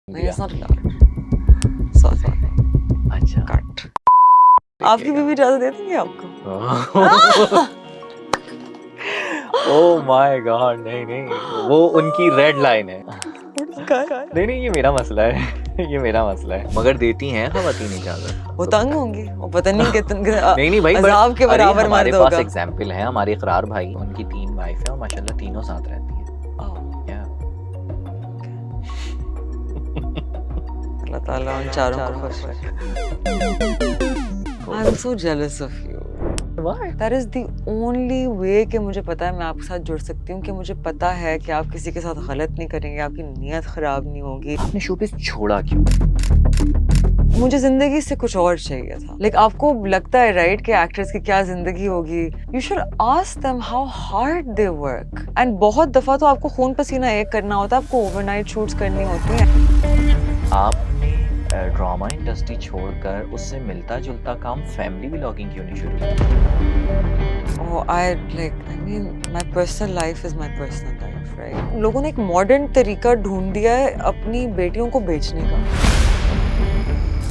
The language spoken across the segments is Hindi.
नहीं, it's not allowed. Sorry. अच्छा Cut. आपकी बीवी इजाजत दे देंगी आपको? ओह माय गॉड, नहीं नहीं, वो उनकी रेड लाइन है। नहीं नहीं, ये मेरा मसला है। ये मेरा मसला है, मगर देती हैं खवातीन इजाजत। वो तंग होंगी, वो पता नहीं कितने नहीं नहीं भाई, अजाब के बराबर हमारे मर्द पास होगा। एग्जाम्पल है, हमारे इकरार भाई, उनकी 3 वाइफ है और माशाल्लाह तीनों साथ रहती हैं। Yeah. अल्लाह ताला उन चारों को खुश रखे। I'm so jealous of you. Why? That is the only way कि मुझे पता है मैं आपके साथ जुड़ सकती हूँ, कि मुझे पता है कि आप किसी के साथ गलत नहीं करेंगे, आपकी नीयत खराब नहीं होगी। आपने शोबिज़ छोड़ा क्यों? मुझे जिंदगी से कुछ और चाहिए था। लाइक आपको लगता है राइट कि एक्ट्रेस की क्या जिंदगी होगी? You should ask them how hard they work. And बहुत दफा तो आपको खून पसीना एक करना होता है, आपको ओवरनाइट शूट्स करनी होती हैं। आपने ड्रामा इंडस्ट्री छोड़कर उससे मिलता जुलता काम फैमिली व्लॉगिंग क्यों नहीं शुरू किया? Oh, I mean, my personal life is my personal life, right? लोगों ने एक मॉडर्न तरीका ढूंढ दिया है अपनी बेटियों को बेचने का।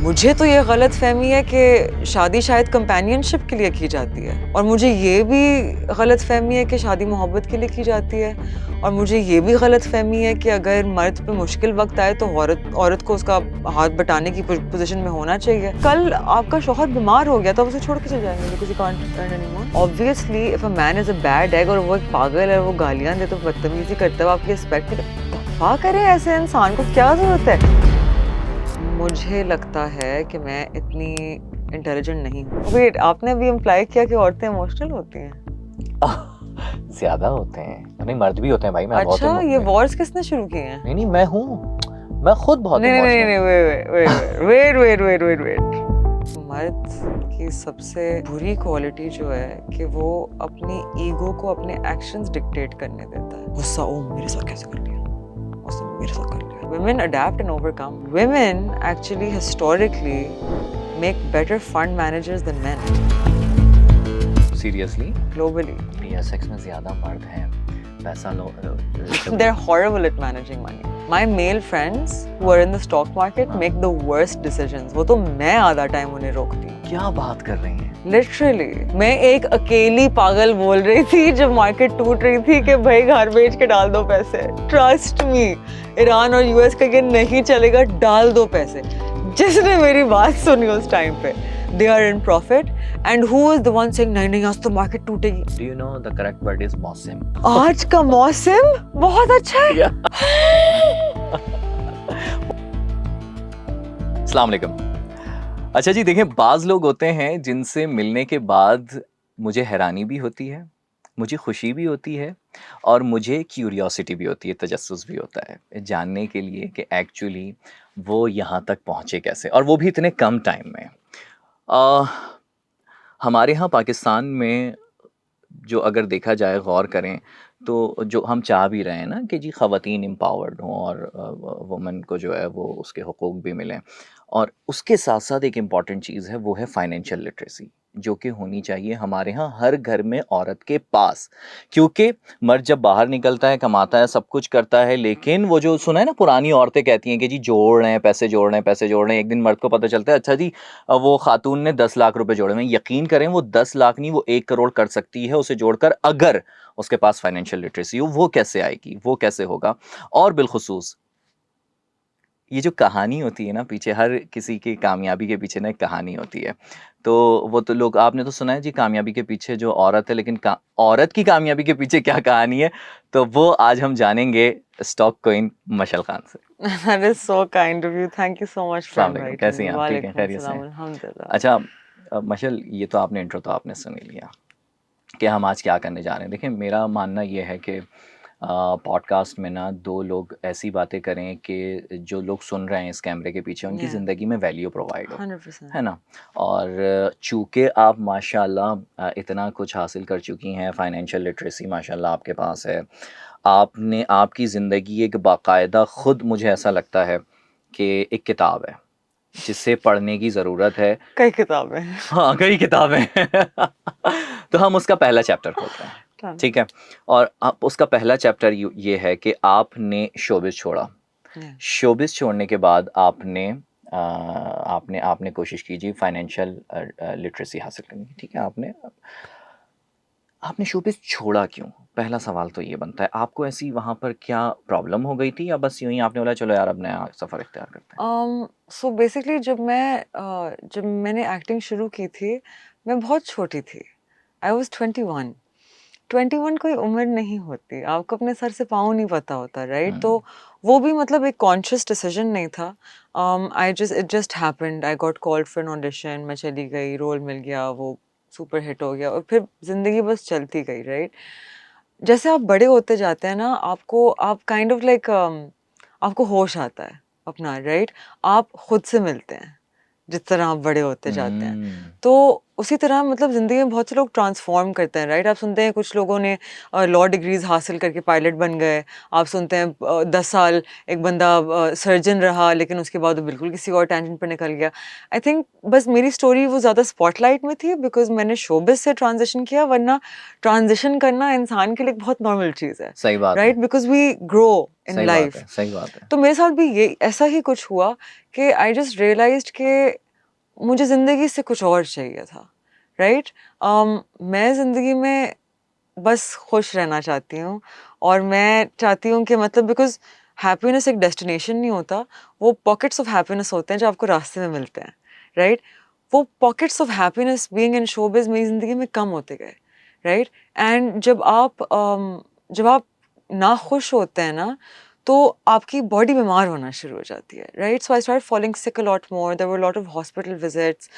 मुझे तो ये गलत फहमी है कि शादी शायद कंपेनियनशिप के लिए की जाती है, और मुझे ये भी गलत फहमी है कि शादी मोहब्बत के लिए की जाती है, और मुझे ये भी गलत फहमी है कि अगर मर्द पे मुश्किल वक्त आए तो औरत को उसका हाथ बटाने की पोजीशन में होना चाहिए। कल आपका शौहर बीमार हो गया तो आप उसे छोड़ के चले जाएंगे because you can't earn anymore. Obviously if a man is a bad egg और वो एक पागल है, वो गालियां दे तो बदतमीजी करता है, आपकी रिस्पेक्ट दफा करें ऐसे इंसान को, क्या जरूरत है? मुझे लगता है कि मैं इतनी इंटेलिजेंट नहीं हूँ। वेट, आपने अभी इम्प्लाई किया कि औरतें इमोशनल होती हैं? ज्यादा होते हैं, नहीं मर्द भी होते हैं भाई। मैं बहुत अच्छा, ये वॉर्स किसने शुरू किए हैं? नहीं नहीं, मैं हूँ, मैं खुद बहुत नहीं नहीं इमोशनल। नहीं, वेट। मर्द की सबसे बुरी क्वालिटी जो है कि वो अपनी ईगो को अपने एक्शंस डिक्टेट करने देता है। गुस्सा, ओ मेरे साथ कैसे कर लिया, उसने मेरे साथ कर लिया। Women adapt and overcome. Women actually historically make better fund managers than men. Seriously? Globally. ये सेक्स में ज्यादा मर्द हैं, पैसा लो। They're horrible at managing money. My male friends who are in the stock market make the worst decisions. वो तो मैं आधा टाइम उन्हें रोकती हूँ। क्या बात कर रही हैं? Literally, मैं एक अकेली पागल बोल रही थी जब मार्केट टूट रही थी कि भाई घर बेच के डाल दो पैसे। Trust me, ईरान और यूएस का ये नहीं चलेगा, डाल दो पैसे। जिसने मेरी बात सुनी उस टाइम पे, they are in profit. And who is the one saying नहीं नहीं आज तो market टूटेगी? Do you know the correct word is मौसम? आज का मौसम बहुत अच्छा है। अस्सलाम वालेकुम। अच्छा जी, देखें, बाज लोग होते हैं जिनसे मिलने के बाद मुझे हैरानी भी होती है, मुझे खुशी भी होती है, और मुझे क्यूरियोसिटी भी होती है, तजस्सुस भी होता है जानने के लिए कि एक्चुअली वो यहाँ तक पहुँचे कैसे, और वो भी इतने कम टाइम में। हमारे यहाँ पाकिस्तान में जो अगर देखा जाए, गौर करें तो जो हम चाह भी रहे हैं ना कि जी ख़वातीन एम्पावर्ड हों और वुमेन को जो है वो उसके हुकूक भी मिलें, और उसके साथ साथ एक इम्पॉर्टेंट चीज़ है, वो है फाइनेंशियल लिटरेसी, जो कि होनी चाहिए हमारे यहाँ हर घर में औरत के पास। क्योंकि मर्द जब बाहर निकलता है, कमाता है, सब कुछ करता है, लेकिन वो जो सुना है ना, पुरानी औरतें कहती हैं कि जी जोड़ रहे हैं, पैसे जोड़ रहे हैं, पैसे जोड़ रहे हैं। एक दिन मर्द को पता चलता है, अच्छा जी वो खातून ने 10 लाख रुपए जोड़े हैं। यकीन करें, वो 10 लाख नहीं, वो 1 करोड़ कर सकती है उसे जोड़कर, अगर उसके पास फाइनेंशियल लिटरेसी हो। वो कैसे आएगी, वो कैसे होगा? और बिलखुसूस ये जो कहानी होती है ना पीछे, हर किसी की कामयाबी के पीछे ना एक कहानी होती है। तो वो तो लोग, आपने तो सुना है जी कामयाबी के पीछे जो औरत है, लेकिन औरत की कामयाबी के पीछे क्या कहानी है, तो वो आज हम जानेंगे स्टॉक क्वीन मशल खान से। That is so kind of you. Thank you so much for अस्सलाम वालेकुम, inviting कैसी me. हैं आप? ठीक हैं, वालेकुम खैरियत से अस्सलाम, हैं? अल्हम्दुलिल्लाह। अच्छा मशल, ये तो आपने इंट्रो तो आपने सुन ही लिया कि हम आज क्या करने जा रहे हैं। देखिए, मेरा मानना ये है कि पॉडकास्ट में ना 2 लोग ऐसी बातें करें कि जो लोग सुन रहे हैं इस कैमरे के पीछे, उनकी Yeah. ज़िंदगी में वैल्यू प्रोवाइड हो, 100%. है ना? और चूँकि आप माशाल्लाह इतना कुछ हासिल कर चुकी हैं, फाइनेंशियल लिटरेसी माशाल्लाह आपके पास है, आपने आपकी ज़िंदगी एक बाकायदा, खुद मुझे ऐसा लगता है कि एक किताब है जिसे पढ़ने की ज़रूरत है। कई किताबें। हाँ, कई किताबें हैं। तो हम उसका पहला चैप्टर खोलते हैं, ठीक है? और आप उसका पहला चैप्टर ये है कि आपने शोबिज़ छोड़ा। Yeah. शोबिज़ छोड़ने के बाद आपने आपने कोशिश की जी फाइनेंशियल लिटरेसी हासिल करने की, ठीक है? आपने आपने शोबिज़ छोड़ा क्यों? पहला सवाल तो ये बनता है। आपको ऐसी वहाँ पर क्या प्रॉब्लम हो गई थी या बस यूँ ही आपने बोला चलो यार अब नया सफ़र इख्तियार करते हैं? सो बेसिकली जब मैंने एक्टिंग शुरू की थी, मैं बहुत छोटी थी। I was 21। 21 कोई उम्र नहीं होती, आपको अपने सर से पाँव नहीं पता होता, राइट? हुँ, तो वो भी मतलब एक कॉन्शियस डिसीजन नहीं था। It just happened, I got called for an audition, मैं चली गई, रोल मिल गया, वो सुपर हिट हो गया और फिर ज़िंदगी बस चलती गई, राइट? जैसे आप बड़े होते जाते हैं ना, आप काइंड ऑफ लाइक आपको होश आता है अपना, राइट? आप खुद से मिलते हैं जिस तरह आप बड़े होते जाते हैं। हुँ, तो उसी तरह मतलब ज़िंदगी में बहुत से लोग ट्रांसफ़ॉर्म करते हैं, राइट? आप सुनते हैं कुछ लोगों ने लॉ डिग्रीज़ हासिल करके पायलट बन गए। आप सुनते हैं 10 साल एक बंदा सर्जन रहा लेकिन उसके बाद वो बिल्कुल किसी और टेंजेंट पे निकल गया। आई थिंक बस मेरी स्टोरी वो ज़्यादा स्पॉटलाइट में थी बिकॉज़ मैंने शोबिज़ से ट्रांज़िशन किया, वरना ट्रांज़िशन करना इंसान के लिए एक बहुत नॉर्मल चीज़ है, सही बात है, right? Because we grow in सही बात लाइफ़। है, सही बात है। तो मेरे साथ भी ये ऐसा ही कुछ हुआ कि आई जस्ट रियलाइज़्ड कि मुझे ज़िंदगी से कुछ और चाहिए था, राइट? मैं ज़िंदगी में बस खुश रहना चाहती हूँ और मैं चाहती हूँ कि मतलब बिकॉज़ हैप्पीनेस एक डेस्टिनेशन नहीं होता, वो पॉकेट्स ऑफ हैप्पीनेस होते हैं जो आपको रास्ते में मिलते हैं, राइट? वो pockets of happiness being in showbiz मेरी ज़िंदगी में कम होते गए, राइट? एंड जब आप नाखुश होते हैं ना, तो आपकी बॉडी बीमार होना शुरू हो जाती है, right? So I started falling sick a lot more, there were a lot of hospital visits,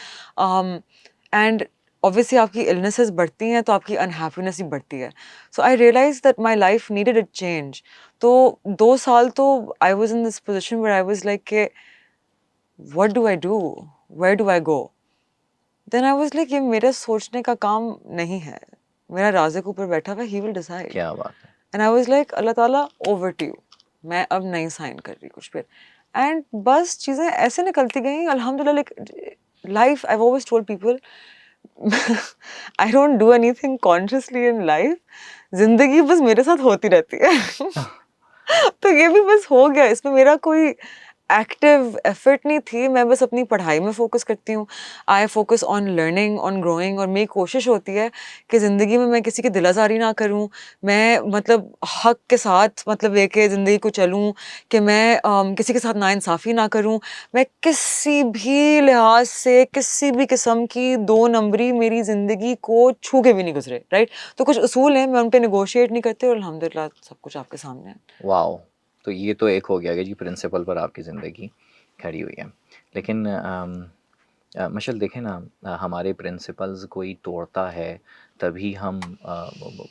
and obviously आपकी इलनेसेस बढ़ती हैं तो आपकी अनहैप्पीनेस ही बढ़ती है। So I realise that my life needed a change. तो 2 साल तो I was in this position where I was like के what do I do? Where do I go? Then I was like ये मेरे सोचने का काम नहीं है। मेरा राज़िक ऊपर बैठा हुआ है, ही विल डिसाइड। क्या बात है! एंड आई वाज़ लाइक अल्लाह ताला ओवर टू यू। मैं अब नहीं साइन कर रही कुछ फिर। एंड बस चीज़ें ऐसे निकलती गईं अल्हम्दुलिल्लाह, like life I have always told people I don't do anything consciously in life. ज़िंदगी बस मेरे साथ होती रहती है। तो ये भी बस हो गया, इसमें मेरा कोई एक्टिव एफर्ट नहीं थी, मैं बस अपनी पढ़ाई में फ़ोकस करती हूँ। I focus on learning, on growing, और मेरी कोशिश होती है कि ज़िंदगी में मैं किसी की दिल आज़ारी ना करूँ। मैं मतलब हक़ के साथ मतलब लेके ज़िंदगी को चलूँ, कि मैं किसी के साथ नाइंसाफ़ी ना करूँ। मैं किसी भी लिहाज़ से, किसी भी किस्म की 2 नंबरी मेरी ज़िंदगी को छू के भी नहीं गुज़रे, राइट? तो कुछ उसूल हैं, मैं उन पे नेगोशिएट नहीं करती और अल्हम्दुलिल्लाह सब कुछ आपके सामने है। वॉव! तो ये तो एक हो गया कि जी प्रिंसिपल पर आपकी ज़िंदगी खड़ी हुई है। लेकिन मशल देखें ना, हमारे प्रिंसिपल्स कोई तोड़ता है तभी हम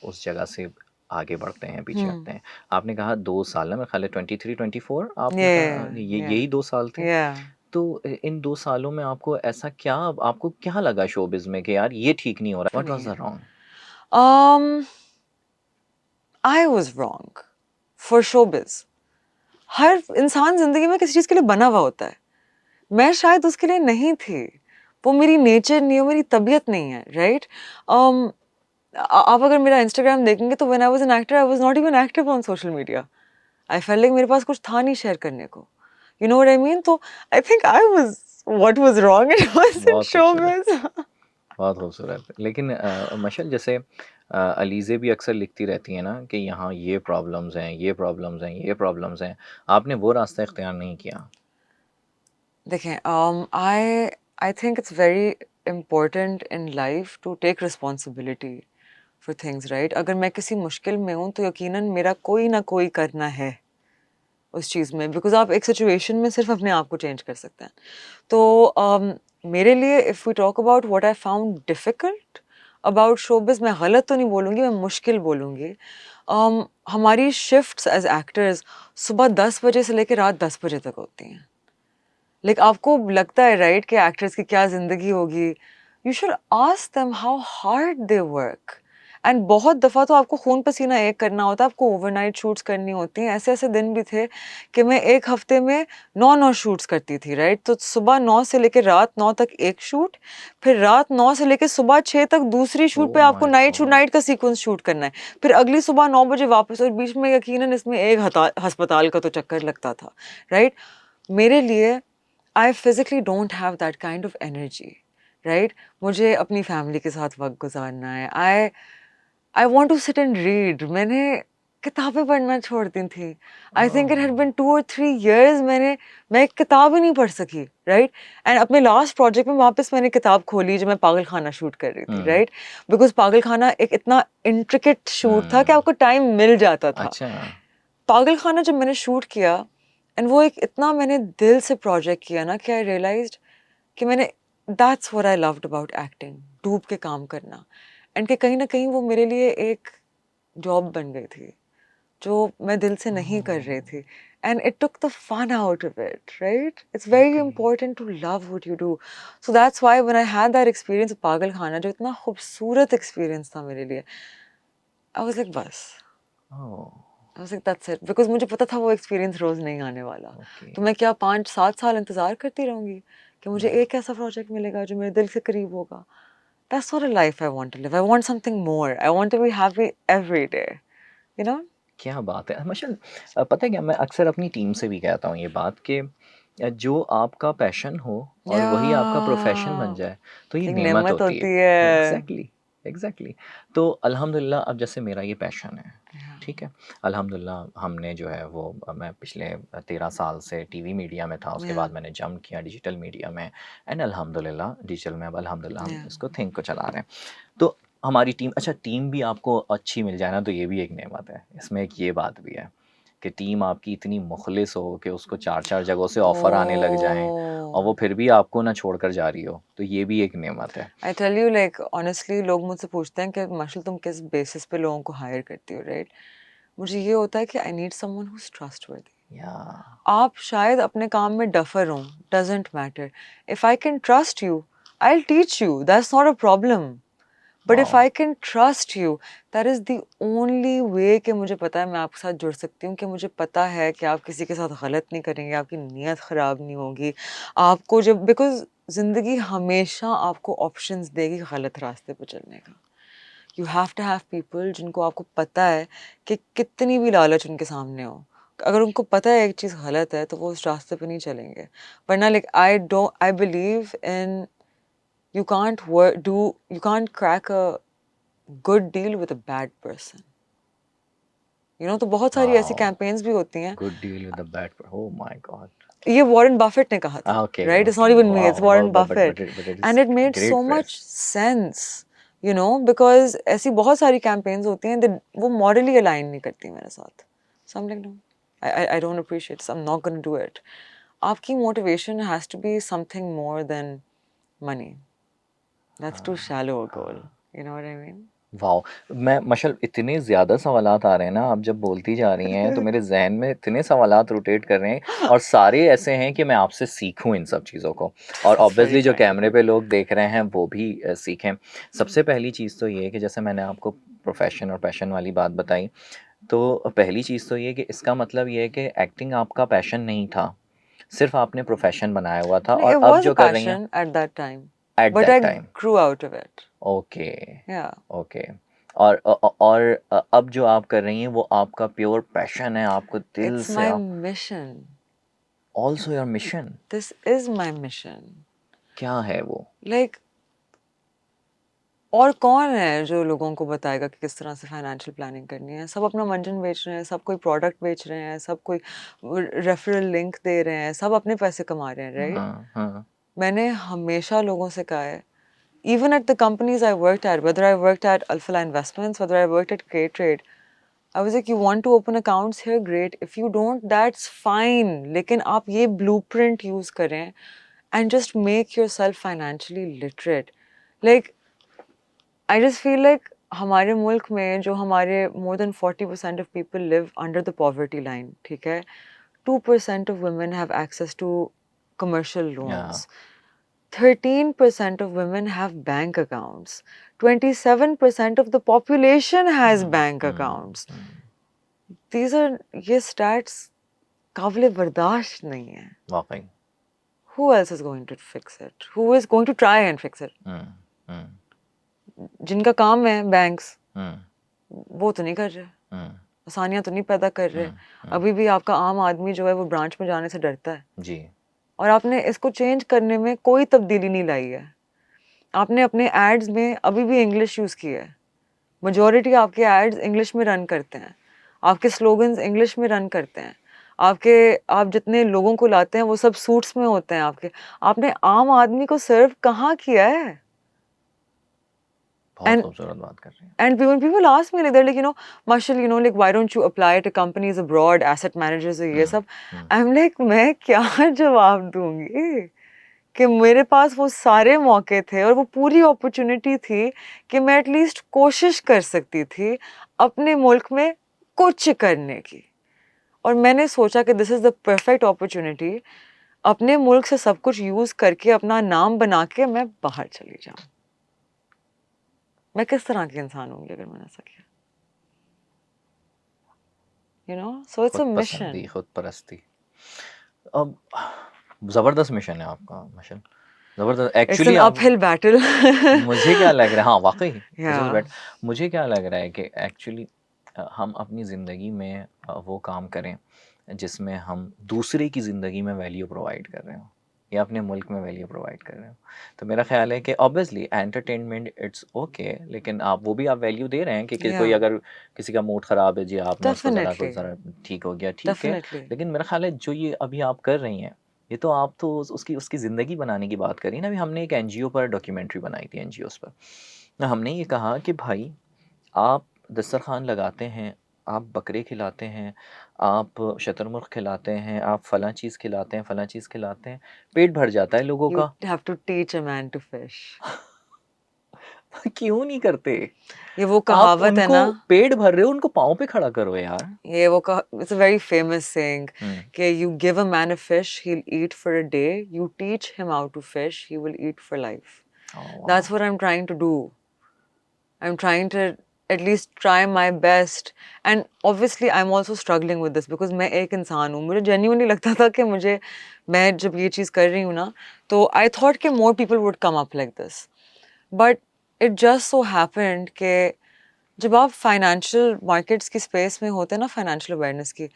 उस जगह से आगे बढ़ते हैं, पीछे हुँ। हटते हैं। आपने कहा 2 साल ना, मेरे ख़्याल है 23-24 आपने कहा Yeah, ये yeah, यही 2 साल थे? yeah. तो इन 2 सालों में आपको क्या लगा शोबिज़ में कि यार ये ठीक नहीं हो रहा? व्हाट नहीं वाज़ द है। Wrong? Um, I was wrong for showbiz. हर इंसान ज़िंदगी में किसी चीज़ के लिए बना हुआ होता है। मैं शायद उसके लिए नहीं थी। वो मेरी नेचर नहीं है, वो मेरी तबीयत नहीं है, राइट? अम, आप अगर मेरा इंस्टाग्राम देखेंगे तो when I was an actor I was not even active on social media. I felt like मेरे पास कुछ था नहीं शेयर करने को। You know what I mean? तो I think I was what was wrong it was in बहुत खूबसूरत। शोबिज। बहुत खूबसूरत। लेकिन मशल जैसे अलीज़े भी अक्सर लिखती रहती हैं ना कि यहाँ ये प्रॉब्लम्स हैं, ये प्रॉब्लम्स हैं, ये प्रॉब्लम्स हैं। आपने वो रास्ता इख्तियार नहीं किया। देखें, I think it's very important in life to take responsibility for things, right? अगर मैं किसी मुश्किल में हूँ तो यकीनन मेरा कोई ना कोई करना है उस चीज़ में, बिकॉज आप एक सिचुएशन में सिर्फ अपने आप को चेंज कर सकते हैं। तो मेरे लिए if we talk about what I found difficult about showbiz, मैं गलत तो नहीं बोलूँगी, मैं मुश्किल बोलूँगी। हमारी शिफ्ट्स एज़ एक्टर्स सुबह 10 बजे से लेके रात 10 बजे तक होती हैं। लाइक आपको लगता है, राइट, कि एक्टर्स की क्या ज़िंदगी होगी? You should ask them how hard they work and बहुत दफ़ा तो आपको खून पसीना एक करना होता है, आपको ओवरनाइट शूट्स करनी होती हैं। ऐसे-ऐसे दिन भी थे कि मैं 1 हफ़्ते में 9-9 शूट्स करती थी, राइट? तो सुबह 9 से लेके रात 9 तक एक शूट, फिर रात 9 से लेके सुबह 6 तक दूसरी शूट पे ओह आपको माय गॉड! नाइट का सीक्वेंस शूट करना है। फिर अगली सुबह 9 बजे वापस, और बीच में यकीनन इसमें एक अस्पताल का तो चक्कर लगता था, राइट? मेरे लिए I physically don't have that kind of energy, right? मुझे अपनी फैमिली के साथ वक़्त गुज़ारना है। I want to sit and read. मैंने किताबें पढ़ना छोड़ दी थी। I think it had oh! Been 2 और 3 इयर्स मैं एक किताब ही नहीं पढ़ सकी, राइट? एंड अपने लास्ट प्रोजेक्ट में वापस मैंने किताब खोली जो मैं पागल खाना शूट कर रही थी, हुँ, राइट? बिकॉज़ पागल खाना एक इतना इंट्रिकेट शूट था कि हुँ। आपको टाइम मिल जाता था। अच्छा। पागल खाना जब मैंने शूट किया, एंड वो एक इतना मैंने दिल से प्रोजेक्ट किया ना कि आई रियलाइज्ड कि मैंने that's what I loved about acting, डूब के काम करना, एंड कि कहीं न कहीं वो मेरे लिए एक जॉब बन गई थी, जो मैं दिल से नहीं कर रही ओह! थी, and it took the fun out of it, right? It's very okay. Important to love what you do. So that's why when I had that experience पागल खाना, जो इतना खूबसूरत एक्सपीरियंस था मेरे लिए, आई वाज़ लाइक बस, oh! I was like that's it, because मुझे पता था वो एक्सपीरियंस रोज़ नहीं आने वाला। ओके। तो मैं क्या 5-7 साल इंतज़ार करती रहूँगी कि मुझे हुँ। एक ऐसा प्रोजेक्ट मिलेगा जो मेरे दिल के करीब होगा? That's not a life I want to live. I want something more. I want to be happy every day, you know? क्या बात है! माशाल पता है क्या मैं अक्सर अपनी टीम से भी कहता हूँ ये बात कि जो आपका पैशन हो और वही आपका प्रोफ़ेशन बन Yeah. जाए, तो ये एक नेमत नेमत होती होती है। है। Exactly, exactly. तो अल्हम्दुलिल्लाह अब जैसे मेरा ये पैशन है, Yeah. ठीक है? अल्हम्दुलिल्लाह हमने जो है वो मैं पिछले 13 साल से टीवी मीडिया में था, उसके Yeah. बाद मैंने जंप किया डिजिटल मीडिया में एंड अल्हम्दुलिल्लाह डिजिटल में अब अल्हम्दुलिल्लाह हम Yeah. इसको थिंक को चला रहे हैं। तो हमारी टीम अच्छा टीम भी आपको अच्छी मिल जाए ना तो ये भी एक नेमत है। इसमें एक ये बात भी है कि टीम आपकी इतनी मुख़लिस हो कि उसको 4-4 जगहों से ऑफ़र आने लग जाएँ और वो Oh. फिर भी आपको ना छोड़कर जा रही हो, तो ये भी एक नेमत है। I tell you, like, honestly, लोग मुझसे पूछते हैं कि मार्शल तुम किस बेसिस पे लोगों को हायर करती हो, राइट? मुझे ये होता है कि I need someone who is trustworthy. या आप शायद अपने काम में डफर हो, doesn't matter. If I can trust you, I will teach you, that's not a problem. But if wow! I can trust you, that is the only way कि मुझे पता है मैं आपके साथ जुड़ सकती हूँ, कि मुझे पता है कि आप किसी के साथ गलत नहीं करेंगे, आपकी नीयत खराब नहीं होगी। आपको जब बिकॉज जिंदगी हमेशा आपको ऑप्शंस देगी गलत रास्ते पर चलने का। You have to have people जिनको आपको पता है कि कितनी भी लालच उनके सामने हो, अगर उनको पता है एक चीज़ गलत है तो वो उस रास्ते पे नहीं चलेंगे। वरना like I believe in you can't you can't crack a good deal with a bad person, तो बहुत सारी ऐसी वाओ! कैंपेन्स भी होती हैं। Good deal with the bad oh my God! ये वॉरेन बफेट ने कहा था, okay, right? It's not okay, even me, it's wow! Warren but Buffett, it and is it made so great much phrase. Sense, because ऐसी बहुत सारी कैंपेन्स होती हैं वो मॉरली अलाइन नहीं करती मेरे साथ। So I am like no, I don't appreciate, so I am not gonna do it. आपकी motivation has to be something more than money. That's too हाँ, शैलो अ गोल, हाँ। You know what I mean? Wow! मैं माशाल इतने ज़्यादा सवालात आ रहे हैं ना, आप जब बोलती जा रही हैं, तो मेरे ज़हन में इतने सवालात रोटेट कर रहे हैं और सारे ऐसे हैं कि मैं आपसे सीखूँ इन सब चीज़ों को और That's very ऑब्वियसली जो kind of कैमरे you. पे लोग देख रहे हैं, वो भी सीखें। सबसे पहली चीज़ तो ये है कि जैसे मैंने आपको प्रोफ़ेशन और पैशन वाली बात बताई, तो पहली चीज़ तो ये है कि इसका मतलब ये है कि एक्टिंग आपका पैशन नहीं था, सिर्फ़ आपने प्रोफ़ेशन बनाया हुआ था No, और it अब was a जो कर रही हैं, passion at that time, at but that I time. grew out of it. Okay, Yeah, okay. और और अब जो आप कर रही हैं वो आपका प्योर पैशन है, आपको दिल it's से my आप mission. Also your mission This is my mission. क्या है वो? Like, और कौन है जो लोगों को बताएगा कि किस तरह से फाइनेंशियल प्लानिंग करनी है? सब अपना मंजन बेच रहे हैं, सब कोई प्रोडक्ट बेच रहे हैं, सब कोई रेफरल लिंक दे रहे हैं, सब अपने पैसे कमा रहे हैं, राइट? हाँ, हाँ। मैंने हमेशा लोगों से कहा है, even at the companies I worked at, whether I worked at Alphala Investments, whether I worked at K-Trade, I was like, you want to open accounts here, great. If you don't, that's fine. लेकिन आप ये blueprint use करें and just make yourself financially literate. Like, I just feel like हमारे मुल्क में जो हमारे more than 40% of people live under the poverty line, ठीक है? 2% of women have access to commercial या loans. 13% of women have bank accounts. 27% of the population has bank accounts. These are ये stats काबिले बर्दाश्त नहीं है. वाकई. Who else is going to fix it? Who is going to try and fix it? जिनका काम है बैंक्स, वो तो नहीं कर रहे, आसानियां तो नहीं पैदा कर रहे. अभी भी आपका आम आदमी जो है वो ब्रांच में जाने से डरता है जी. और आपने इसको चेंज करने में कोई तब्दीली नहीं लाई है. आपने अपने एड्स में अभी भी इंग्लिश यूज़ किया है. मेजॉरिटी आपके एड्स इंग्लिश में रन करते हैं, आपके स्लोगन्स इंग्लिश में रन करते हैं, आप जितने लोगों को लाते हैं वो सब सूट्स में होते हैं आपके. आपने आम आदमी को सर्व कहाँ किया है? बहुत खूबसूरत बात कर रही हैं. And when people ask me, like, they're like, Marshall, like, why don't you apply to companies abroad, asset managers, ये सब. I'm like, मैं क्या जवाब दूंगी कि मेरे पास वो सारे मौके थे और वो पूरी अपॉर्चुनिटी थी कि मैं एटलीस्ट कोशिश कर सकती थी अपने मुल्क में कुछ करने की. और मैंने सोचा कि this is the perfect opportunity, अपने मुल्क से सब कुछ यूज़ करके अपना नाम बना के मैं बाहर चली जाऊँ. मैं किस तरह की इंसान होंगी अगर मैंने ऐसा किया? So it's a mission. खुद परस्ती. अब जबरदस्त मिशन है आपका, मिशन जबरदस्त. Actually It's an uphill battle. मुझे क्या लग रहा है, हाँ वाकई, Yeah. मुझे क्या लग रहा है कि एक्चुअली हम अपनी ज़िंदगी में वो काम करें जिसमें हम दूसरे की ज़िंदगी में वैल्यू प्रोवाइड कर रहे हो या अपने मुल्क में वैल्यू प्रोवाइड कर रहे हो. तो मेरा ख्याल है कि ऑब्वियसली एंटरटेनमेंट इट्स ओके, लेकिन आप वो भी आप वैल्यू दे रहे हैं कि Yeah. कोई अगर किसी का मूड ख़राब है जी, आपने उसको ज़रा Definitely. ज़रा ठीक हो गया, ठीक है. Definitely. लेकिन मेरा ख्याल है जो ये अभी आप कर रही हैं, ये तो आप तो उसकी ज़िंदगी बनाने की बात करी ना. अभी हमने एक एनजीओ पर डॉक्यूमेंट्री बनाई थी, एनजीओस पर. हमने ये कहा कि भाई आप दस्तरखान लगाते हैं, आप बकरे खिलाते हैं, आप शतरमुर्ग खिलाते हैं, आप फलां चीज़ खिलाते हैं, फलां चीज़ खिलाते हैं, पेट भर जाता है लोगों You का. have to teach a man to fish. क्यों नहीं करते? ये वो आप कहावत है उनको ना, पेट भर रहे हो, उनको पाँव पे खड़ा करो यार. ये वो it's a very famous saying कि you give a man a fish, he'll eat for a day. You teach him how to fish, he will eat for life. Oh, That's what I'm trying to do. I'm trying to at least try my best. And obviously I'm also struggling with this because मैं एक इंसान हूँ. मुझे genuinely लगता था कि मैं जब ये चीज़ कर रही हूँ ना, तो I thought कि more people would come up like this. But it just so happened कि जब आप फाइनेंशियल मार्केट्स की स्पेस में होते हैं ना, फाइनेंशियल अवेयरनेस की,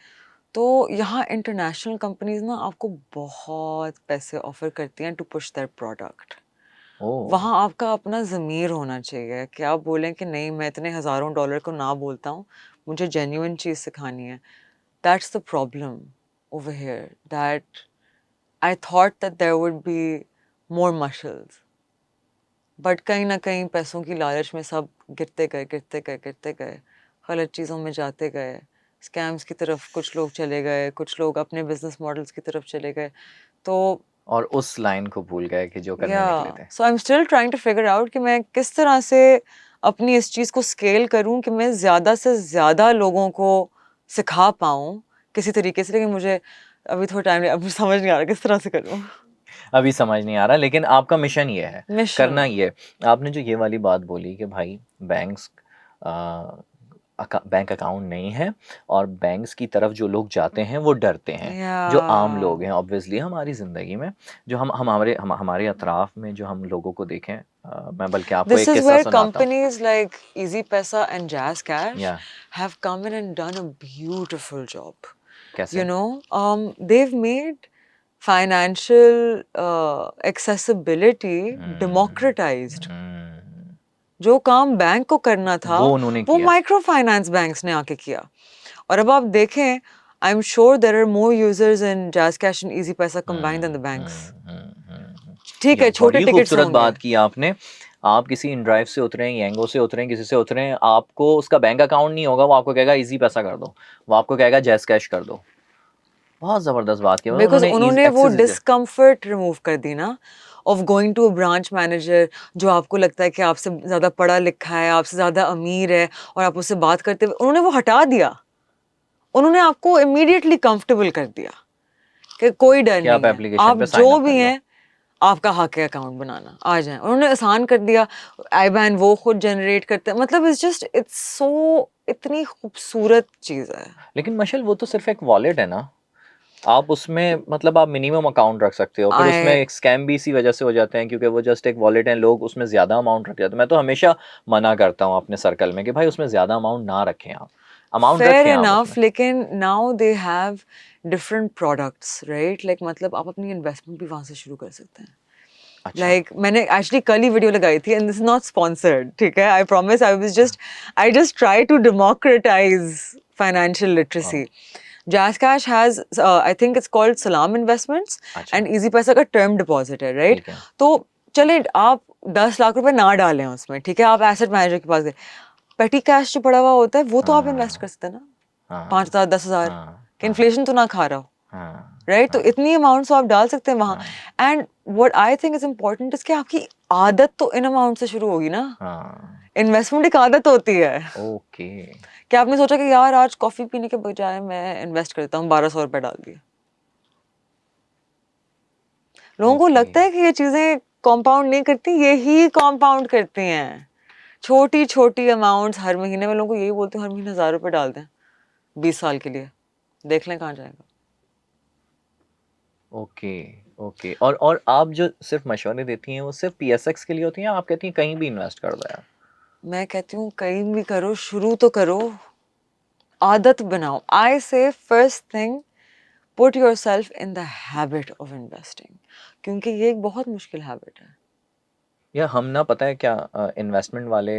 तो यहाँ इंटरनेशनल कंपनीज ना आपको बहुत पैसे ऑफर करती हैं टू पुश देयर प्रोडक्ट. वहाँ आपका अपना ज़मीर होना चाहिए कि आप बोलें कि नहीं, मैं इतने हज़ारों डॉलर को ना बोलता हूँ, मुझे जेन्युइन चीज़ सिखानी है. That's the problem over here, that I thought that there would be more muscles, but कहीं ना कहीं पैसों की लालच में सब गिरते गए, गलत चीज़ों में जाते गए, स्कैम्स की तरफ कुछ लोग चले गए, कुछ लोग अपने बिजनेस मॉडल्स की तरफ चले गए. तो और उस लाइन को भूल गए कि जो करने निकले थे. So I am still trying to figure out कि मैं किस तरह से अपनी इस चीज़ को स्केल करूं कि मैं ज़्यादा से ज़्यादा लोगों को सिखा पाऊं किसी तरीके से. लेकिन मुझे अभी थोड़ा टाइम, अभी समझ नहीं आ रहा किस तरह से करूं. अभी समझ नहीं आ रहा, लेकिन आपका मिशन ये है, करना ये. आपने जो ये वाली बात बोली कि भाई बैंक अकाउंट नहीं है और बैंक्स की तरफ जो लोग जाते हैं वो डरते हैं, जो आम लोग हैं. ऑब्वियसली हमारी ज़िंदगी में जो हमारे अतराफ में जो हम लोगों को देखें, मैं बल्कि आपको एक किस्सा सुनाता हूँ. Companies like Easy Paisa and Jazz Cash have come in and done a beautiful job. कैसे? They've made financial accessibility democratized. जो काम बैंक को करना था वो माइक्रो फाइनेंस बैंक्स ने आके किया. और अब आप देखें, I am sure there are more users in Jazz Cash and Easypaisa combined than the banks. ठीक है, छोटे टिकट्स होंगे. खूबसूरत बात की आपने. आप किसी इनड्राइव से उतरे, यंगो से उतरे, किसी से उतरे, आपको उसका बैंक अकाउंट नहीं होगा, वो आपको कहेगा इजी पैसा कर दो, वो आपको कहेगा जैज़ कैश कर दो. बहुत जबरदस्त बात की. बिकॉज उन्होंने वो डिस्कम्फर्ट रिमूव कर दी ना of going to a branch manager जो आपको लगता है कि आपसे ज़्यादा पढ़ा लिखा है, आपसे ज़्यादा अमीर है और आप उससे बात करते हुए, उन्होंने वो हटा दिया. उन्होंने आपको immediately comfortable कर दिया कि कोई डर नहीं है, आप जो भी हैं आपका हक है अकाउंट बनाना, आ जाएं। उन्होंने आसान कर दिया, आईबैन वो खुद जनरेट करते हैं, मतलब इट्स सो, इतनी खूबसूरत चीज़ है। लेकिन मशल वो तो सिर्फ एक वॉलेट है ना, आप उसमें मतलब आप मिनिमम अकाउंट रख सकते हो, फिर उसमें आई एक स्कैम भी इसी वजह से हो जाते हैं क्योंकि वो जस्ट एक वॉलेट है, लोग उसमें ज़्यादा अमाउंट रख जाते हैं। मैं तो हमेशा मना करता हूँ अपने सर्कल में कि भाई उसमें ज़्यादा अमाउंट ना रखें, आप अमाउंट फेयर रखें आप उसमें। इनफ, लेकिन now they have different products, right? Like मतलब आप अपनी इन्वेस्टमेंट भी वहां से शुरू कर सकते हैं। अच्छा। लाइक मैंने एक्चुअली कल ही वीडियो लगाई थी, and this is not sponsored, ठीक है? I promise, I just try to democratize financial literacy. Jazz Cash has, I think it's called Salam Investments, अच्छा। and Easy Paisa का टर्म डिपॉजिट है, राइट? ठीक है। तो चले आप 10 लाख रुपए ना डालें उसमें, ठीक है? आप एसेट मैनेजर के पास गए, पेटी कैश जो पड़ा हुआ होता है वो तो आप इन्वेस्ट कर हाँ सकते हैं ना, हाँ 5,000 10,000, हाँ कि हाँ इन्फ्लेशन तो ना खा रहा हो, हाँ राइट? तो हाँ इतनी अमाउंट्स आप डाल सकते हैं वहां. हाँ and what I think is important इसके, आपकी आदत तो इन अमाउंट से शुरू होगी ना. हाँ। इन्वेस्टमेंट एक आदत होती है. ओके। क्या आपने सोचा कि यार आज कॉफी पीने के बजाय मैं इन्वेस्ट करता हूँ, 1,200 रुपए डाल दिए? लोगों को ओके। लगता है कि ये चीजें कंपाउंड नहीं करती, यही कंपाउंड करती हैं. छोटी छोटी अमाउंट्स हर महीने में, लोगों को यही बोलती हूँ हर महीने 1,000 रुपए डाल दें 20 साल के लिए, देख लें कहाँ जाएगा. ओके। ओके। और आप जो सिर्फ मशवरे देती हैं वो सिर्फ पीएसएक्स के लिए होती हैं, या आप कहती हैं कहीं भी इन्वेस्ट कर दो यार? मैं कहती हूँ कहीं भी करो, शुरू तो करो, आदत बनाओ. आई से first thing, put your self in the habit of investing, क्योंकि ये एक बहुत मुश्किल हैबिट है. या हम ना, पता है क्या, इन्वेस्टमेंट वाले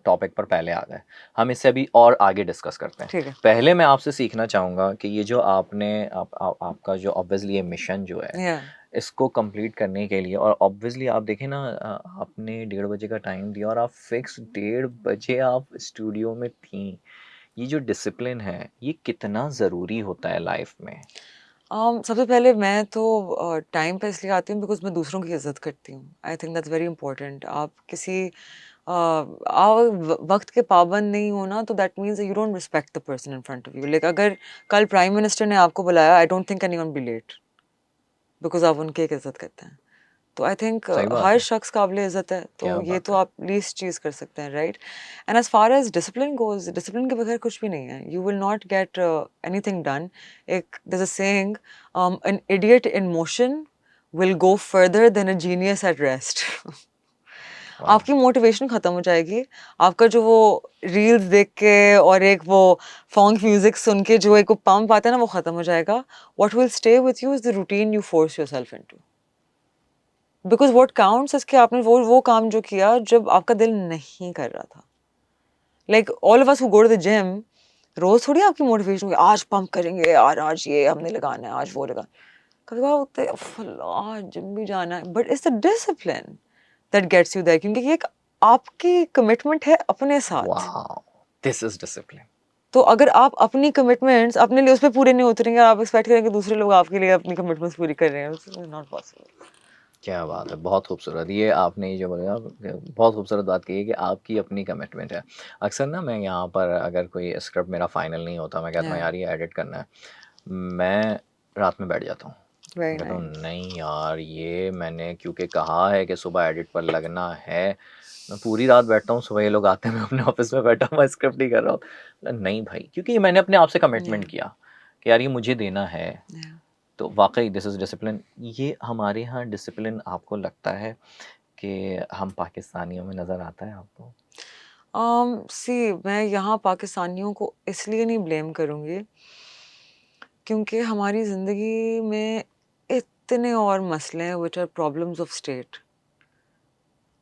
टॉपिक पर पहले आ गए, हम इससे अभी और आगे डिस्कस करते हैं। ठीक है. पहले मैं आपसे सीखना चाहूँगा कि ये जो आपने आपका जो ऑब्वियसली ये मिशन जो है, या इसको कंप्लीट करने के लिए, और ऑब्वियसली आप देखें ना, आपने 1:30 का टाइम दिया और आप फिक्स 1:30 आप स्टूडियो में थीं। ये जो डिसिप्लिन है ये कितना ज़रूरी होता है लाइफ में? सबसे पहले मैं तो टाइम पे इसलिए आती हूँ बिकॉज मैं दूसरों की इज्जत करती हूँ. I think that's very important. आप किसी आप वक्त के पाबंद नहीं हो ना, तो that means you don't respect the person in front of you. Like अगर कल प्राइम मिनिस्टर ने आपको बुलाया, I don't think anyone be late, because आप उनकी एक इज्जत करते हैं. तो आई थिंक सही बात हर है। शख्स काबिल इज्जत है, तो क्या ये बात तो है। आप लीस्ट चीज़ कर सकते हैं, right? And as far as discipline goes, discipline के बगैर कुछ भी नहीं है. You will not get anything done. एक there is a saying, an idiot in motion will go further than a genius at rest. वाह। आपकी मोटिवेशन खत्म हो जाएगी. आपका जो वो रील्स देख के और एक वो फॉन्क म्यूजिक सुन के जो एक पंप आता है ना, वो खत्म हो जाएगा. What will stay with you is the routine you force yourself into. Because what counts is कि आपने वो काम जो किया जब आपका दिल नहीं कर रहा था. Like all of us who go to the gym, रोज थोड़ी आपकी मोटिवेशन होगी आज पंप करेंगे यार, आज ये हमने लगाना है, आज वो लगाना. कभी कभार होता है फला जिम भी जाना है, but it's the discipline that gets you there, क्योंकि ये एक आपकी कमिटमेंट है अपने साथ. वाह। This is discipline. तो अगर आप अपनी कमिटमेंट्स अपने लिए उस पर पूरे नहीं उतरेंगे, आप एक्सपेक्ट करेंगे दूसरे लोग आपके लिए अपनी कमिटमेंट्स पूरी कर रहे हैं, नॉट पॉसिबल. क्या बात है, बहुत खूबसूरत। ये आपने ये जो बोला, बहुत खूबसूरत बात कही है कि आपकी अपनी कमिटमेंट है। अक्सर ना मैं यहाँ पर अगर कोई स्क्रिप्ट मेरा फाइनल नहीं होता, मैं कहता हूँ या यार ये एडिट करना है, मैं रात में बैठ जाता हूँ। वेरी मैं कहता हूँ नाइस. नहीं यार, ये मैंने क्योंकि कहा है कि सुबह एडिट पर लगना है, मैं पूरी रात बैठता हूँ, सुबह ये लोग आते हैं, मैं अपने ऑफिस में बैठा हूँ, मैं स्क्रिप्ट नहीं कर रहा हूँ। नहीं भाई, क्योंकि मैंने अपने आप से या कमिटमेंट किया कि यार ये मुझे देना है। या तो वाक़ई दिस इज़ डिसिप्लिन। ये हमारे यहाँ डिसिप्लिन आपको लगता है कि हम पाकिस्तानियों में नज़र आता है आपको? सी, मैं यहाँ पाकिस्तानियों को इसलिए नहीं ब्लेम करूँगी क्योंकि हमारी ज़िंदगी में इतने और मसले हैं which are problems of state.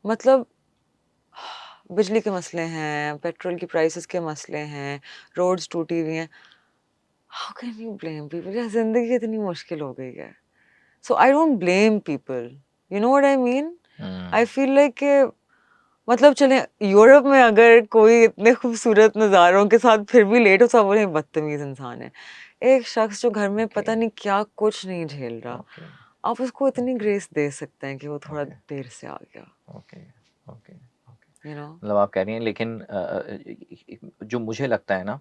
मतलब बिजली के मसले हैं, पेट्रोल की प्राइसेस के मसले हैं, रोड्स टूटी हुई हैं. How can you blame people? यार ज़िंदगी इतनी मुश्किल हो गई है. So I don't blame people. You know what I mean? I हुँ। फील लाइक मतलब चले यूरोप में अगर कोई इतने खूबसूरत नज़ारों के साथ फिर भी लेट होता, वो नहीं बदतमीज इंसान है. एक शख्स जो घर में ओके, पता नहीं क्या कुछ नहीं झेल रहा, ओके, आप उसको इतनी ओके, ग्रेस दे सकते हैं कि वो थोड़ा ओके, देर से आ गया. Okay, okay, okay. you know. मतलब आप कह रही हैं, लेकिन जो मुझे लगता है ना,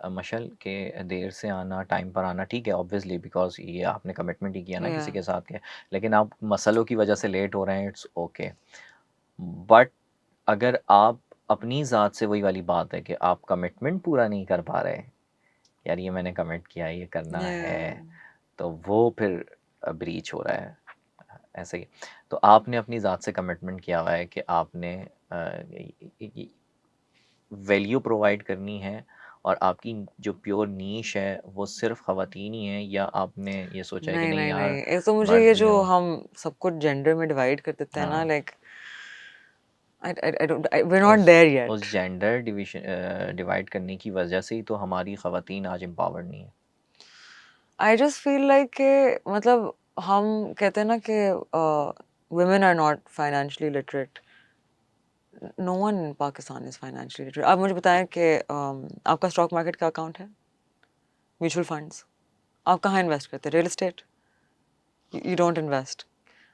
मशल के देर से आना, टाइम पर आना ठीक है ऑब्वियसली, बिकॉज ये आपने कमिटमेंट ही किया ना किसी Yeah. के साथ के, लेकिन आप मसलों की वजह से लेट हो रहे हैं, इट्स ओके। बट अगर आप अपनी ज़ात से, वही वाली बात है कि आप कमिटमेंट पूरा नहीं कर पा रहे, यार ये मैंने कमिट किया है, ये करना Yeah. है, तो वो फिर ब्रीच हो रहा है, ऐसे ही। तो आपने अपनी ज़ात से कमिटमेंट किया हुआ है कि आपने वैल्यू प्रोवाइड करनी है, और आपकी जो प्योर नीश है वो सिर्फ ख़वातीन ही है, या आपने ये सोचा है कि नहीं नहीं नहीं यार नहीं, एक तो मुझे मर्द ये भी जो हो? हम सबको जेंडर में डिवाइड कर देते हैं ना, हाँ, like I don't, we're not उस there yet. उस जेंडर डिवाइड करने की वजह से ही तो हमारी ख़वातीन आज एम्पावर्ड नहीं है। I just feel like कि मतलब हम कहते हैं ना कि women are not financially literate. No one in Pakistan is financially literate. आप मुझे बताएं कि आपका स्टॉक मार्केट का अकाउंट है, म्यूचुअल फंड्स, आप कहाँ इन्वेस्ट करते हैं? Real estate? You don't invest.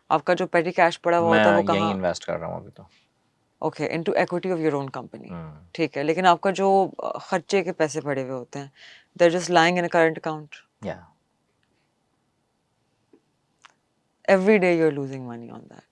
आपका जो पेटी कैश पड़ा हुआ होता है मैं वो यहीं कहाँ? इन्वेस्ट कर रहा हूँ अभी तो। Okay, into equity of your own company. Hmm, ठीक है, लेकिन आपका जो खर्चे के पैसे पड़े हुए होते हैं, they are just lying in a current account. या every day you are losing money on that.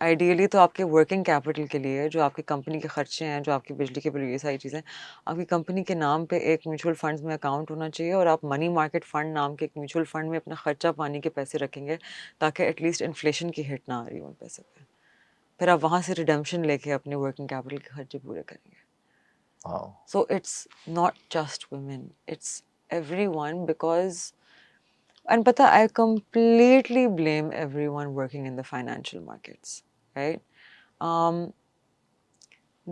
Ideally तो आपके वर्किंग कैपिटल के लिए, जो आपकी कंपनी के खर्चे हैं, जो आपकी बिजली के बिल, ये सारी चीज़ें, आपकी कंपनी के नाम पे एक म्यूचुअल फंड्स में अकाउंट होना चाहिए, और आप मनी मार्केट फंड नाम के एक म्यूचुअल फंड में अपना खर्चा पानी के पैसे रखेंगे, ताकि एटलीस्ट इन्फ्लेशन की हिट ना आ रही हो उन पैसे पे। फिर आप वहाँ से रिडेम्पशन लेके अपने वर्किंग कैपिटल के खर्चे पूरे करेंगे। Wow, So it's not just women, it's everyone, because, and pata, I completely blame everyone working in the financial markets, right? Um,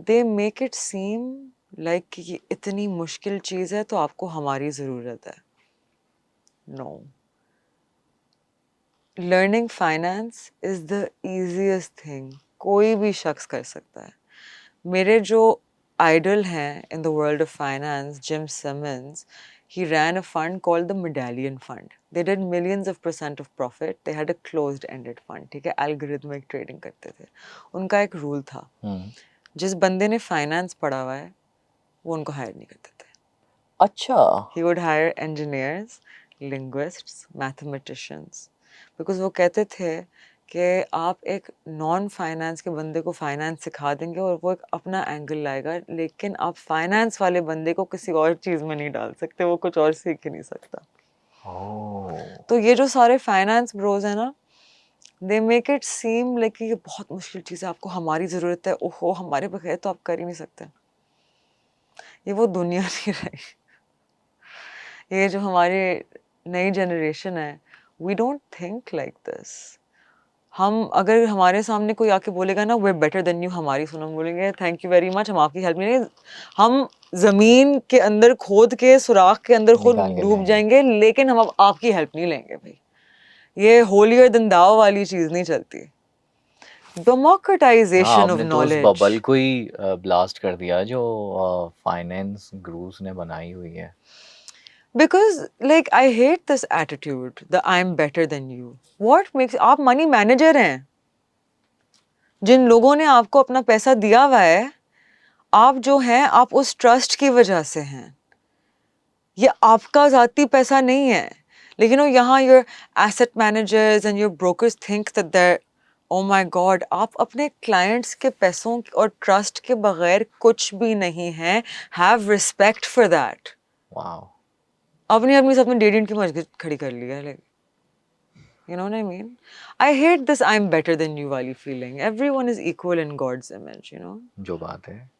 they make it seem like कि ये इतनी मुश्किल चीज़ है तो आपको हमारी ज़रूरत है। No. Learning finance is the easiest thing. कोई भी शख्स कर सकता है। मेरे जो idol हैं in the world of finance, Jim Simmons, he ran a fund called the Medallion Fund. They did millions of % of profit. They had a closed-ended fund. ठीक है, algorithmic trading करते थे। उनका एक rule था, जिस बंदे ने finance पढ़ा हुआ है, वो उनको hire नहीं करते थे। अच्छा, He would hire engineers, linguists, mathematicians, because वो कहते थे कि आप एक नॉन फाइनेंस के बंदे को फाइनेंस सिखा देंगे और वो एक अपना एंगल लाएगा, लेकिन आप फाइनेंस वाले बंदे को किसी और चीज़ में नहीं डाल सकते, वो कुछ और सीख ही नहीं सकता। ओह, तो ये जो सारे फाइनेंस ब्रोज हैं ना, they make it seem like ये बहुत मुश्किल चीज़ है, आपको हमारी ज़रूरत है, ओहो हमारे बगैर तो आप कर ही नहीं सकते। ये वो दुनिया नहीं रही। ये जो हमारी नई जनरेशन है, we don't think like this. हम अगर हमारे सामने कोई आके बोलेगा ना वे बेटर देन यू, हमारी सुनो, हम बोलेंगे थैंक यू वेरी मच, हम आपकी हेल्प नहीं, हम जमीन के अंदर खोद के सुराख के अंदर खुद निकाल के डूब लेंगे। जाएंगे, लेकिन हम अब आपकी हेल्प नहीं लेंगे भाई। ये होलियर देन दाव वाली चीज नहीं चलती। हाँ, डेमोक्रेटाइजेशन ऑफ आपने तो उस नॉलेज। बबल को ही ब्लास्ट कर दिया जो फाइनेंस गुरुज ने बनाई हुई है। Because like I hate this attitude, the I'm better than you. What makes आप मनी मैनेजर हैं, जिन लोगों ने आपको अपना पैसा दिया हुआ है, आप जो हैं आप उस ट्रस्ट की वजह से हैं, ये आपका ज़ाती पैसा नहीं है। लेकिन वो यहाँ your asset managers and your brokers think that there, oh my god, आप अपने क्लाइंट्स के पैसों और ट्रस्ट के बगैर कुछ भी नहीं हैं। Have respect for that. Wow, अपनी अपनी सबने डेढ़ की मस्जिद खड़ी कर लिया है, like, you know what I mean? I hate this I'm better than you wali feeling. Everyone is equal in God's image, you know? जो बात है,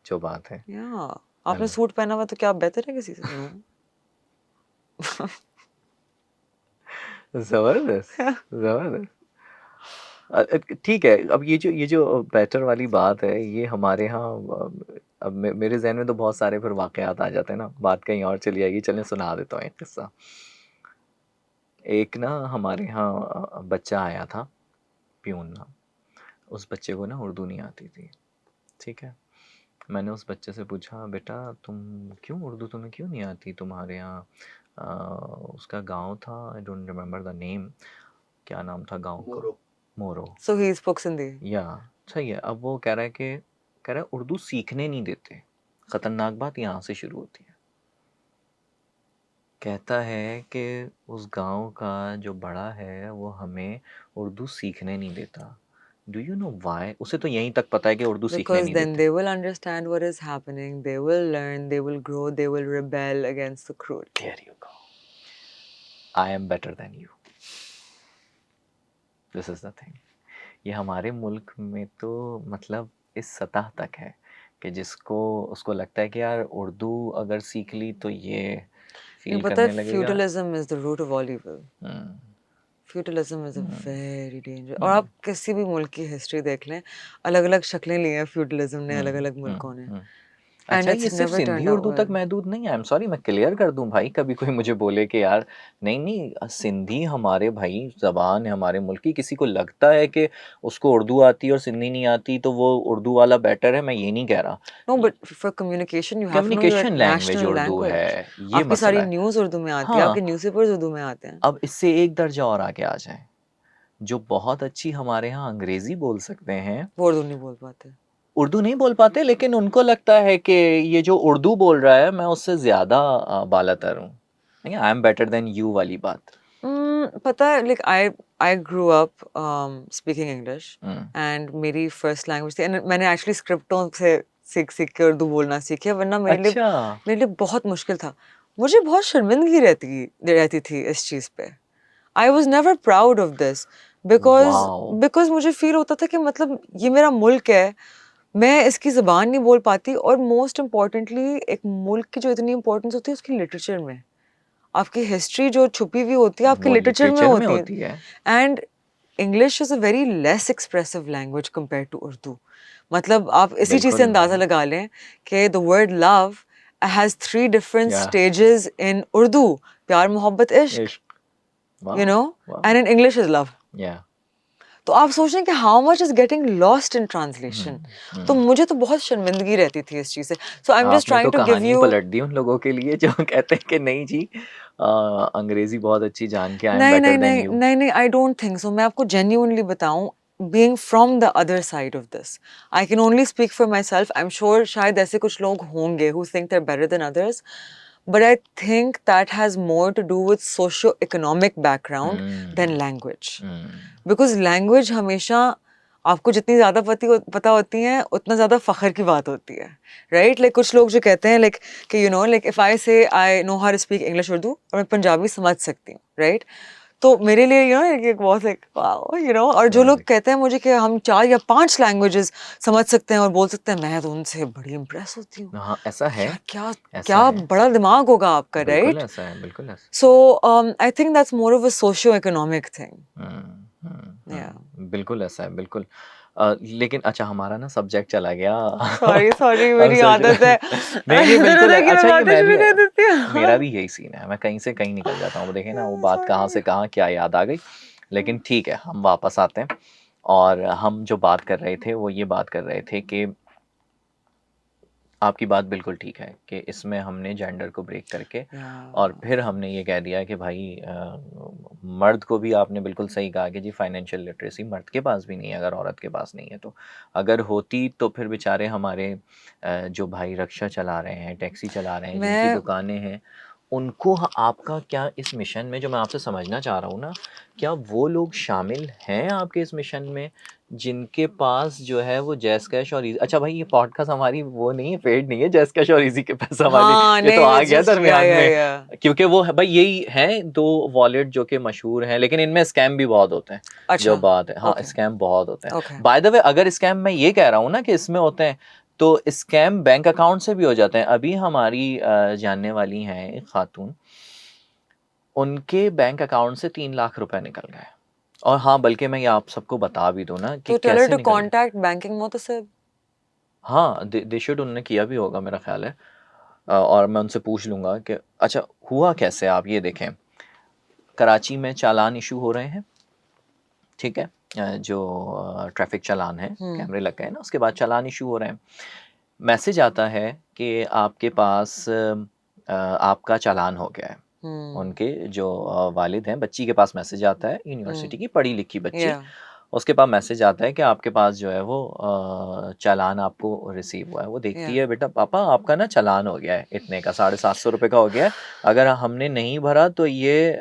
जो बात है। Yeah. आपने अल्लाह, सूट पहना हुआ तो क्या आप बेहतर है किसी से? No. जबरदस्त, जबरदस्त। ठीक है, अब ये जो बेटर वाली बात है, ये हमारे यहाँ अब मेरे जहन में तो बहुत सारे फिर वाकयात आ जाते हैं ना, बात कहीं और चली जाएगी। चलें सुना देता हूँ एक किस्सा। एक ना हमारे यहाँ बच्चा आया था, प्यून ना, उस बच्चे को ना उर्दू नहीं आती थी, ठीक है। मैंने उस बच्चे से पूछा, बेटा तुम क्यों उर्दू तुम्हें क्यों नहीं आती, तुम्हारे यहाँ उसका गांव था, I don't remember the name, क्या नाम था गांव का? मोरो। So he spoke Sindhi. या सही है। अब वो कह रहा है कि कह रहा है उर्दू सीखने नहीं देते। खतरनाक बात यहाँ से शुरू होती है। कहता है कि उस गांव का जो बड़ा है वो हमें उर्दू सीखने नहीं देता। Do you know why? उसे तो यहीं तक पता है कि उर्दू सीखने Because नहीं then देते। they will understand what is happening, they will learn, they will grow, they will rebel against the cruelty. There you go. I am better than you. This is the thing. ये हमारे मुल्क में तो मतलब इस सतह तक है कि जिसको उसको लगता है कि यार उर्दू अगर सीख ली तो ये नहीं फील पता है, करने लगेगा। feudalism is the root of all evil. Hmm, Feudalism is a very dangerous. और आप किसी भी मुल्क की हिस्ट्री देख लें, अलग-अलग शक्लें ली हैं feudalism ने अलग-अलग मुल्कों ने, हम्म। and अच्छा, ये it's सिर्फ never Sindhi turned out Urdu तक well. महदूद नहीं है। आई एम सॉरी, मैं क्लियर कर दूं भाई, कभी कोई मुझे बोले कि यार नहीं नहीं, सिंधी हमारे भाई जबान है हमारे मुल्क की। किसी को लगता है कि उसको उर्दू आती है और सिंधी नहीं आती तो वो उर्दू वाला बेटर है, मैं ये नहीं कह रहा। No, but for communication you have to know your communication language national Urdu है, language. ये आपकी मसला सारी है। न्यूज़ उर्दू में आती है, हाँ, आपके न्यूज़पेपर्स उर्दू में आते हैं. अब इससे एक दर्जा और आगे आ जाए, जो बहुत अच्छी हमारे यहाँ अंग्रेजी बोल सकते हैं, वो उर्दू नहीं बोल पाते. उर्दू नहीं बोल पाते, लेकिन उनको लगता है कि ये जो उर्दू बोल रहा है मैं उससे ज़्यादा बालातर हूँ। I am better than you वाली बात। पता है, like I grew up speaking English and मेरी first language थी, and मैंने actually स्क्रिप्टों से सीख के उर्दू बोलना सीखा, वरना अच्छा, मेरे लिए बहुत मुश्किल था. मुझे बहुत शर्मिंदगी रहती थी इस चीज़ पे. I was never proud of this wow, because मुझे फील होता था कि मतलब ये मेरा मुल्क है, मैं इसकी ज़बान नहीं बोल पाती, और मोस्ट इम्पॉर्टेंटली एक मुल्क की जो इतनी इम्पोर्टेंस होती है उसकी लिटरेचर में. आपकी हिस्ट्री जो छुपी हुई होती है आपके वो लिटरेचर में लिटरेचर में होती है. होती है। And English is a very less expressive language compare to Urdu. मतलब आप इसी चीज़ से बिल्कुल, अंदाज़ा लगा लें कि the word love has 3 different या स्टेजेस इन उर्दू. प्यार, मोहब्बत, इश्क, इश्क, you wow, know, wow, and in English is love. या तो आप सोच रहे हैं कि how much is getting lost in translation. तो मुझे तो बहुत शर्मिंदगी रहती थी इस चीज़ से. सो आई एम जस्ट आपने तो ट्राइंग टू गिव कहानी यू. पलट दी उन लोगों के लिए जो कहते हैं कि नहीं जी, अंग्रेजी बहुत अच्छी जान के आई एम नहीं बेटर नहीं देन नहीं यू। नहीं नहीं, आई डोंट थिंक सो. मैं आपको जेन्युइनली बताऊं, being from the other side of this, I can only speak for myself. I'm sure शायद ऐसे कुछ लोग होंगे who think they're better than others, but I think that has more to do with socio-economic background than language. Because language हमेशा आपको जितनी ज़्यादा पता होती है उतना ज़्यादा फ़ख्र की बात होती है, राइट? लाइक कुछ लोग जो कहते हैं लाइक कि you know, like if I say I know how to speak English Urdu और मैं पंजाबी समझ सकती हूँ, राइट? तो मेरे लिए यू नो एक बहुत लाइक वाओ, यू नो. और जो लोग कहते हैं मुझे कि हम 4 या 5 लैंग्वेजेस समझ सकते हैं और बोल सकते हैं, मैं तो उनसे बड़ी इम्प्रेस होती हूँ. हाँ, ऐसा है, क्या क्या ऐसा क्या है, बड़ा दिमाग होगा आपका, बिल्कुल राइट? ऐसा है, बिल्कुल ऐसा। So I think that's more of a socio-economic thing. Yeah. बिल्कुल ऐसा है, बिल्कुल। लेकिन अच्छा, हमारा ना सब्जेक्ट चला गया। सॉरी सॉरी, हम मेरी सोच आदत है. नहीं, नहीं, बिल्कुल आदत है है। कि मैं अच्छा, ये बातें मैं भी शुरू कर देती मेरा हूँ. भी यही सीन है, मैं कहीं से कहीं निकल जाता हूँ। वो देखें ना, वो बात कहाँ से कहाँ क्या याद आ गई। लेकिन ठीक है, हम वापस आते हैं और हम जो बात कर रहे थे, वो ये बात कर रहे थे कि आपकी बात बिल्कुल ठीक है कि इसमें हमने जेंडर को ब्रेक करके और फिर हमने ये कह दिया कि भाई मर्द को भी, आपने बिल्कुल सही कहा कि जी फाइनेंशियल लिटरेसी मर्द के पास भी नहीं है अगर औरत के पास नहीं है तो। अगर होती तो फिर बेचारे हमारे जो भाई रिक्शा चला रहे हैं, टैक्सी चला रहे हैं, जिनकी मैं दुकानें हैं, उनको आपका क्या इस मिशन में, जो मैं आपसे समझना चाह रहा हूँ ना, क्या वो लोग शामिल हैं आपके इस मिशन में जिनके पास जो है वो जैज़ कैश और अच्छा भाई, ये पॉडकास्ट हमारी वो नहीं है, पेड नहीं है, जैज़ कैश और इजी के पैसा वाली, हाँ ये तो नहीं, आ it's गया just दरमियान में, या क्योंकि वो भाई यही हैं 2 वॉलेट जो कि मशहूर हैं, लेकिन इनमें स्कैम भी बहुत होते हैं। जो अच्छा, बात है, हाँ, ओके स्कैम बहुत होते हैं। ओके. बाय द वे, अगर स्कैम मैं ये कह रहा हूँ ना कि इसमें होते हैं, तो स्कैम बैंक अकाउंट से भी हो जाते हैं। अभी हमारी जानने वाली हैं एक खातून, उनके बैंक अकाउंट से 3 लाख रुपए निकल गए। और हाँ, बल्कि मैं ये आप सबको बता भी दूँ ना कि तो टेल हर कैसे टू निकल गए। कांटेक्ट बैंकिंग मोहतसिब. हाँ, दे शुड, उन्होंने किया भी होगा मेरा ख़्याल है। और मैं उनसे पूछ लूँगा कि अच्छा हुआ कैसे। आप ये देखें, कराची में चालान इशू हो रहे हैं, ठीक है? जो ट्रैफ़िक चालान है, कैमरे लग गए हैं ना, उसके बाद चालान इशू हो रहे हैं। मैसेज आता है कि आपके पास आपका चालान हो गया है। उनके जो वालिद हैं, बच्ची के पास मैसेज आता है, यूनिवर्सिटी की पढ़ी लिखी बच्ची, या उसके पास मैसेज आता है कि आपके पास जो है वो चालान आपको रिसीव हुआ है। वो देखती Yeah. है, बेटा पापा आपका ना चालान हो गया है इतने का, 750 रुपये का हो गया है, अगर हमने नहीं भरा तो ये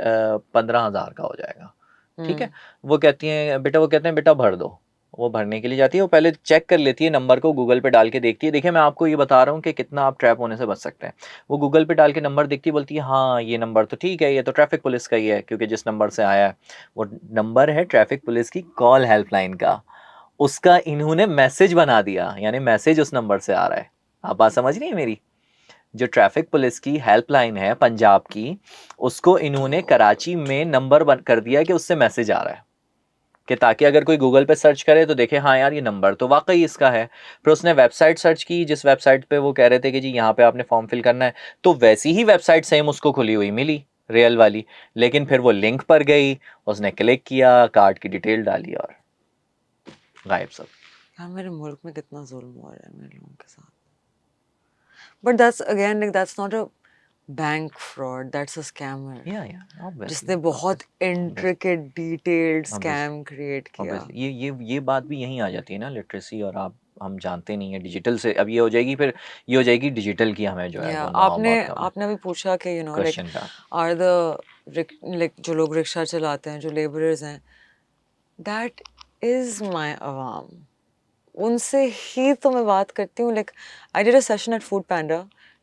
15,000 का हो जाएगा, ठीक है। वो कहते हैं बेटा भर दो। वो भरने के लिए जाती है, वो पहले चेक कर लेती है नंबर को, गूगल पे डाल के देखती है, देखिए मैं आपको ये बता रहा हूँ कि कितना आप ट्रैप होने से बच सकते हैं। वो गूगल पे डाल के नंबर देखती है, बोलती है हाँ ये नंबर तो ठीक है, ये तो ट्रैफिक पुलिस का ही है, क्योंकि जिस नंबर से आया है वो नंबर है ट्रैफिक पुलिस की कॉल हेल्पलाइन का। उसका इन्होंने मैसेज बना दिया, यानी मैसेज उस नंबर से आ रहा है। आप बात समझ रही है मेरी? जो ट्रैफिक पुलिस की हेल्पलाइन है पंजाब की, उसको इन्होंने कराची में नंबर बंद कर दिया कि उससे मैसेज आ रहा है, कि ताकि अगर कोई गूगल पे सर्च करे तो देखे हाँ यार ये नंबर तो वाकई इसका है। फिर उसने वेबसाइट सर्च की, जिस वेबसाइट पे वो कह रहे थे कि जी यहाँ पे आपने फॉर्म फिल करना है, तो वैसी ही वेबसाइट सेम उसको खुली हुई मिली, रियल वाली। लेकिन फिर वो लिंक पर गई, उसने क्लिक किया, कार्ड की डिटेल डाली और गायब सब। यार मेरे मुल्क में कितना जुल्म हो रहा है मेरे लोगों के साथ। But that's again like that's not a bank fraud, that's a scammer. या obviously जिसने बहुत intricate detailed obviously scam create किया। obviously ये बात भी यहीं आ जाती है ना, लिटरेसी। और आप हम जानते नहीं है डिजिटल से, अब ये हो जाएगी, फिर ये हो जाएगी डिजिटल की हमें जो है या वो नौ आपने बहुत कम है। आपने अभी पूछा कि यू नो लाइक क्वेश्चन का आर द लाइक जो लोग रिक्शा चलाते हैं, जो लेबरर्स हैं, दैट इज माय अवाम। उनसे ही तो मैं बात करती हूँ। Like I did a session at food panda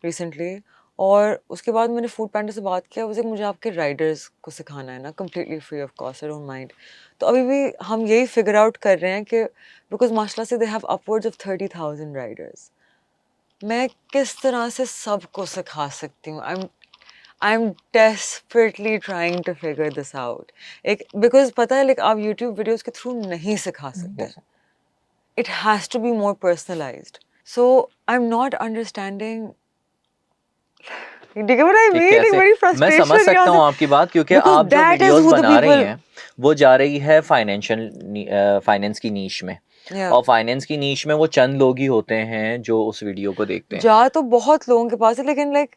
recently, और उसके बाद मैंने फूड पैंडा से बात किया, उसे मुझे आपके राइडर्स को सिखाना है ना, completely free of cost, I don't mind. तो अभी भी हम यही फिगर आउट कर रहे हैं कि बिकॉज माशाल्लाह से they have upwards of 30,000 Riders. मैं किस तरह से सबको सिखा सकती हूँ? I'm desperately trying to figure this out. एक because पता है like आप YouTube videos के through नहीं सिखा सकते। It has to be more personalized. So I'm not understanding. Do you get what I कि mean? Like कैसे, very मैं समझ frustration सकता यहाँ हूँ से, आपकी बात, क्योंकि because आप जो that is videos who the बना रही people. हैं वो जा रही है फाइनेंस की नीश में, Yeah. और फाइनेंस की नीश में वो चंद लोग ही होते हैं जो उस वीडियो को देखते हैं। जा तो बहुत लोगों के पास है, लेकिन like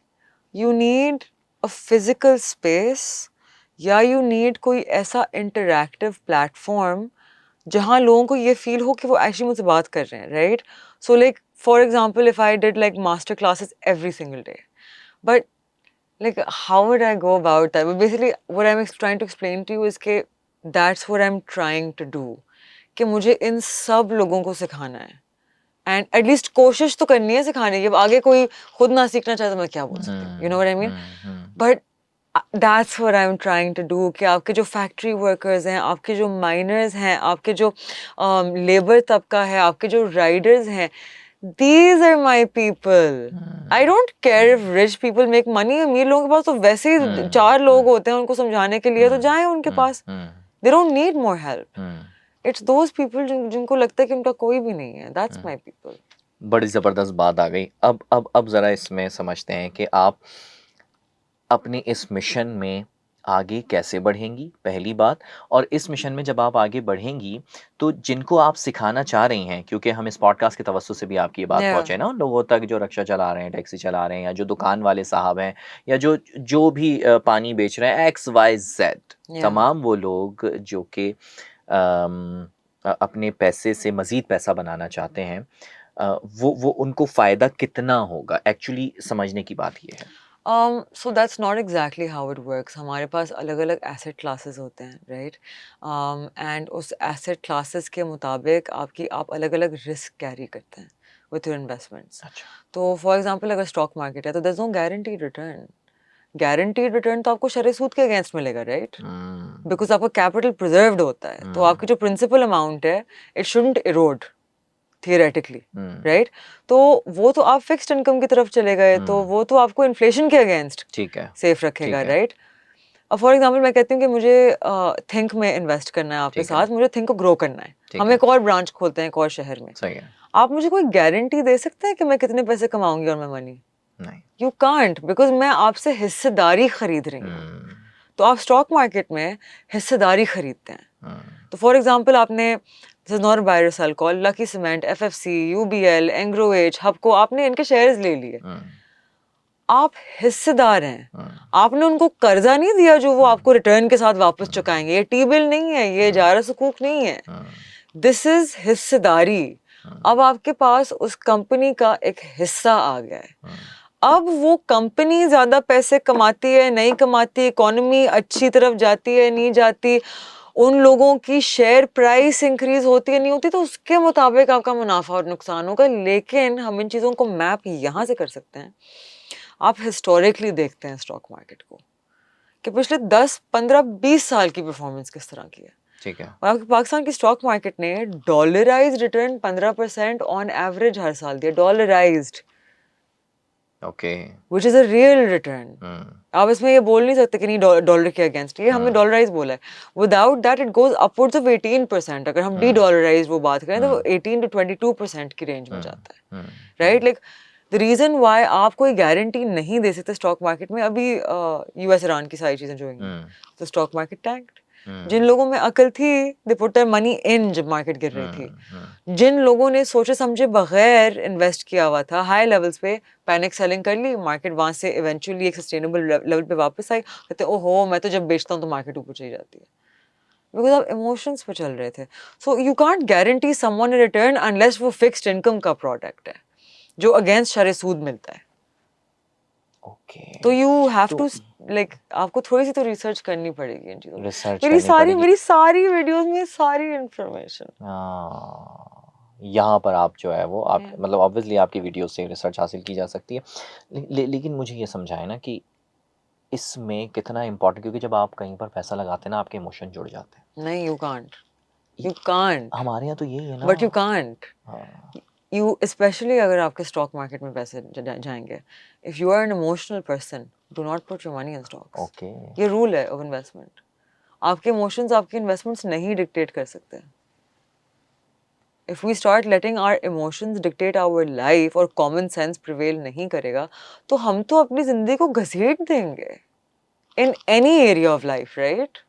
you need a physical space, या you need कोई ऐसा interactive platform जहाँ लोगों को ये फील हो कि वो एक्चुअली मुझसे बात कर रहे हैं, right? So like for example if I did like master classes every single day, but like how would I go about that? But basically what I'm trying to explain to you is कि that's what I'm trying to do, कि मुझे इन सब लोगों को सिखाना है, एंड एटलीस्ट कोशिश तो करनी है सिखाने की। अब आगे कोई खुद ना सीखना चाहे तो मैं क्या बोल सकती हूँ, you know what I mean? But that's what I am trying to do, कि आपके जो फैक्ट्री वर्कर्स हैं, आपके जो माइनर्स हैं, आपके जो लेबर तबका है, आपके जो राइडर्स हैं, these are my people. I don't care if rich people make money. अमीर लोगों के पास तो वैसे ही 4 लोग होते हैं उनको समझाने के लिए, तो जाएं उनके पास। They don't need more help. It's those people जिनको लगता है कि उनका कोई भी नहीं है. That's my people. बड़ी ज़बरदस्त बात आ गई। अब ज़रा इसमें समझते हैं कि आप अपने इस मिशन में आगे कैसे बढ़ेंगी, पहली बात। और इस मिशन में जब आप आगे बढ़ेंगी तो जिनको आप सिखाना चाह रही हैं, क्योंकि हम इस पॉडकास्ट के तवज्जुह से भी आपकी ये बात Yeah. पहुंचे ना उन लोगों तक जो रिक्शा चला रहे हैं, टैक्सी चला रहे हैं, या जो दुकान वाले साहब हैं, या जो जो भी पानी बेच रहे हैं, XYZ, Yeah. तमाम वो लोग जो कि अपने पैसे से मज़ीद पैसा बनाना चाहते हैं, वो उनको फ़ायदा कितना होगा, एक्चुअली समझने की बात ये है। So that's not exactly how it works. हमारे पास अलग-अलग asset classes होते हैं, right? And उस asset classes के मुताबिक आप अलग-अलग risk carry करते हैं with your investments. अच्छा। तो for example अगर stock market है तो there's no guaranteed return. Guaranteed return तो आपको शरह सूद के against मिलेगा, right? Because आपका capital preserved होता है, तो आपकी जो principal amount है, it shouldn't erode theoretically, right? तो वो तो आप फिक्स्ड इनकम की तरफ चले गए, तो वो तो आपको इन्फ्लेशन के अगेंस्ट ठीक है, सेफ रखेगा, ठीक है। राइट? अब फॉर एग्जांपल मैं कहती हूँ कि मुझे थिंक में इन्वेस्ट करना है आपके ठीक है। साथ, मुझे थिंक को ग्रो करना है, ठीक हम है। एक और ब्रांच खोलते हैं एक और शहर में। सही है। आप मुझे कोई गारंटी दे सकते हैं कि मैं कितने पैसे कमाऊंगी और मैं मनी? नहीं। यू कांट, बिकॉज मैं आपसे हिस्सेदारी खरीद रही हूँ। तो आप स्टॉक मार्केट में हिस्सेदारी खरीदते हैं। तो फॉर एग्जांपल आपने This is not a buy or sell call, Lucky Cement, FFC, UBL, Engro H, हबको, आपने इनके शेयर्स ले लिए। आप हिस्सेदार हैं, हाँ, आपने उनको कर्जा नहीं दिया जो वो आपको रिटर्न के साथ वापस चुकाएंगे। ये टी बिल नहीं है, ये जारा सकूक नहीं है, हाँ, दिस इज हिस्सेदारी। हाँ, अब आपके पास उस कंपनी का एक हिस्सा आ गया है। हाँ, अब वो कंपनी ज्यादा पैसे कमाती है नहीं कमाती, इकोनॉमी अच्छी तरफ जाती है नहीं जाती, उन लोगों की शेयर प्राइस इंक्रीज होती है नहीं होती, तो उसके मुताबिक आपका मुनाफा और नुकसान होगा। लेकिन हम इन चीजों को मैप यहाँ से कर सकते हैं। आप हिस्टोरिकली देखते हैं स्टॉक मार्केट को कि पिछले 10, 15, 20 साल की परफॉर्मेंस किस तरह की है। ठीक है। और आपके पाकिस्तान की स्टॉक मार्केट ने डॉलराइज्ड रिटर्न 15% ऑन एवरेज हर साल दिया, dollarized, okay. Which is a real return. Hmm, आप इसमें ये बोल नहीं सकते कि नहीं डॉलर के अगेंस्ट, ये हमने डॉलराइज बोला है। Without that it goes upwards of 18%। अगर हम डी डॉलराइज वो बात करें तो वो 18 to 22% की रेंज में जाता है, right? Like the reason why आप कोई गारंटी नहीं दे सकते स्टॉक मार्केट में। अभी यूएस ईरान की सारी चीजें जो हुई हैं, तो स्टॉक मार्केट टैंक्ड। जिन लोगों में अकल थी they put their money in जब मार्केट गिर रही थी। जिन लोगों ने सोचे समझे बगैर इन्वेस्ट किया हुआ था हाई लेवल्स पे, पैनिक सेलिंग कर ली, मार्केट वहां से इवेंचुअली एक सस्टेनेबल लेवल पे वापस आई, कहते ओहो मैं तो जब बेचता हूँ तो मार्केट ऊपर चली जाती है, बिकॉज आप इमोशंस पे चल रहे थे। So you can't guarantee someone a return unless वो फिक्स्ड इनकम का प्रोडक्ट है जो अगेंस्ट शरे सूद मिलता है। ओके। तो यू हैव तो टू लाइक आपको थोड़ी सी तो रिसर्च करनी पड़ेगी इन चीजों में। रिसर्च करनी पड़ेगी। मेरी सारी वीडियोस में सारी इंफॉर्मेशन। यहाँ पर आप जो है वो आप Yeah. मतलब ऑब्वियसली आपकी वीडियो से रिसर्च हासिल की जा सकती है। लेकिन मुझे ये समझाए ना कि इसमें कितना इम्पोर्टेंट, क्योंकि जब आप कहीं पर पैसा लगाते हैं ना आपके इमोशन जुड़ जाते हैं। नहीं, यू कांट, यू कांट, हमारे यहाँ तो यही है ना। But you can't. हाँ, यू स्पेशली अगर आपके स्टॉक मार्केट में पैसे जाएंगे, if you are an emotional person, do not put your money in stocks. Okay. ये रूल है ऑफ इन्वेस्टमेंट। आपके इमोशंस आपके इन्वेस्टमेंट्स नहीं डिक्टेट कर सकते। If we start letting our emotions dictate our life और common sense prevail नहीं करेगा, तो हम तो अपनी जिंदगी को घसीट देंगे in any area of life, right?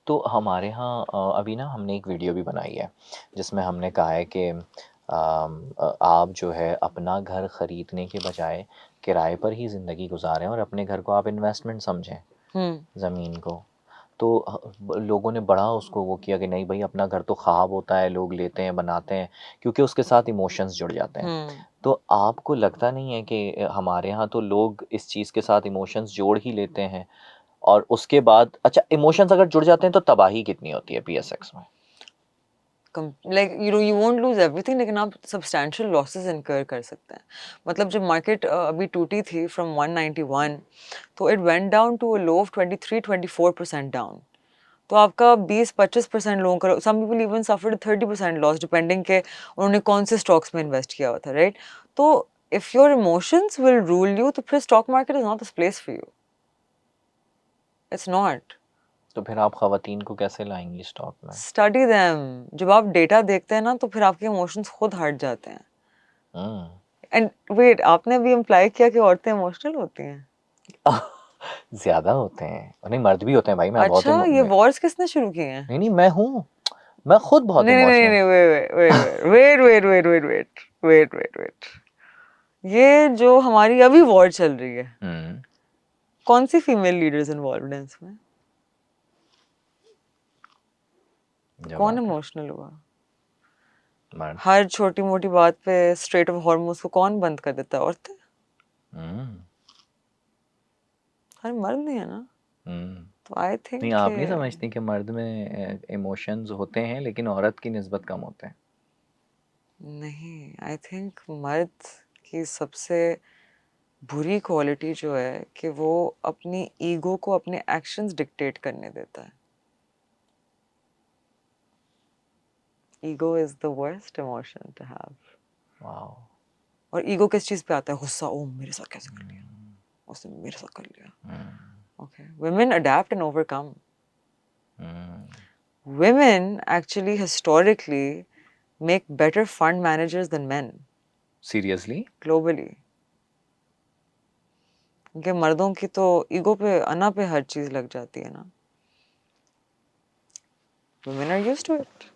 तो हमारे यहाँ अभी ना हमने एक वीडियो भी बनाई है जिसमें हमने कहा है कि आप जो है अपना घर ख़रीदने के बजाय किराए पर ही ज़िंदगी गुजारें और अपने घर को आप इन्वेस्टमेंट समझें, ज़मीन को। तो लोगों ने बड़ा उसको वो किया कि नहीं भाई अपना घर तो ख्वाब होता है, लोग लेते हैं बनाते हैं क्योंकि उसके साथ इमोशंस जुड़ जाते हैं। तो आपको लगता नहीं है कि हमारे यहाँ तो लोग इस चीज़ के साथ इमोशंस जोड़ ही लेते हैं और उसके बाद अच्छा इमोशंस अगर जुड़ जाते हैं तो तबाही कितनी होती है पीएसएक्स में? Like you won't lose everything, लेकिन आप substantial losses incur कर सकते हैं। मतलब जब मार्केट अभी टूटी थी from 191, तो it went down to a low of 23-24% down। तो आपका 20-25% लोगों का, some people even suffered 30% loss depending के उन्होंने कौन से स्टॉक्स में इन्वेस्ट किया हुआ था, राइट? तो if your emotions will rule you, तो फिर stock market is not the place for you. It's not. तो फिर आप ख़वातीन को कैसे लाएंगी स्टॉक में? Study them. जब आप डेटा देखते हैं ना तो फिर आपके इमोशंस खुद हट जाते हैं। एंड वेट, आपने अभी इम्प्लाई किया कि औरतें इमोशनल होती हैं? ज़्यादा होते हैं, नहीं मर्द भी होते हैं भाई। मैं बहुत अच्छा, ये वॉर्स किसने शुरू किए हैं? नहीं मैं हूँ, मैं खुद बहुत नहीं नहीं नहीं इमोशनल। नहीं, वेट। ये जो हमारी अभी वॉर चल रही है, कौन सी फीमेल लीडर्स इन्वॉल्वड हैं इसमें? कौन इमोशनल हुआ? मर्द। हर छोटी मोटी बात पे स्ट्रेट ऑफ हॉर्मोन्स को कौन बंद कर देता है? औरतें। हर मर्द नहीं है ना। तो आई थिंक नहीं आप नहीं समझती कि मर्द में इमोशंस होते हैं लेकिन औरत की निस्बत कम होते हैं? नहीं, आई थिंक मर्द की सबसे बुरी क्वालिटी जो है कि वो अपनी ईगो को अपने एक्शंस डिक्टेट करने देता है। Ego is the worst emotion to have. Wow. और ईगो किस चीज पे आता है? गुस्सा, ओ मेरे साथ कैसे कर लिया, उसने मेरे साथ कर लिया। Okay, women adapt and overcome. Women actually historically make better fund managers than men seriously? globally. क्योंकि मर्दों की तो ईगो पे अना पे हर चीज लग जाती है ना। Women are used to it.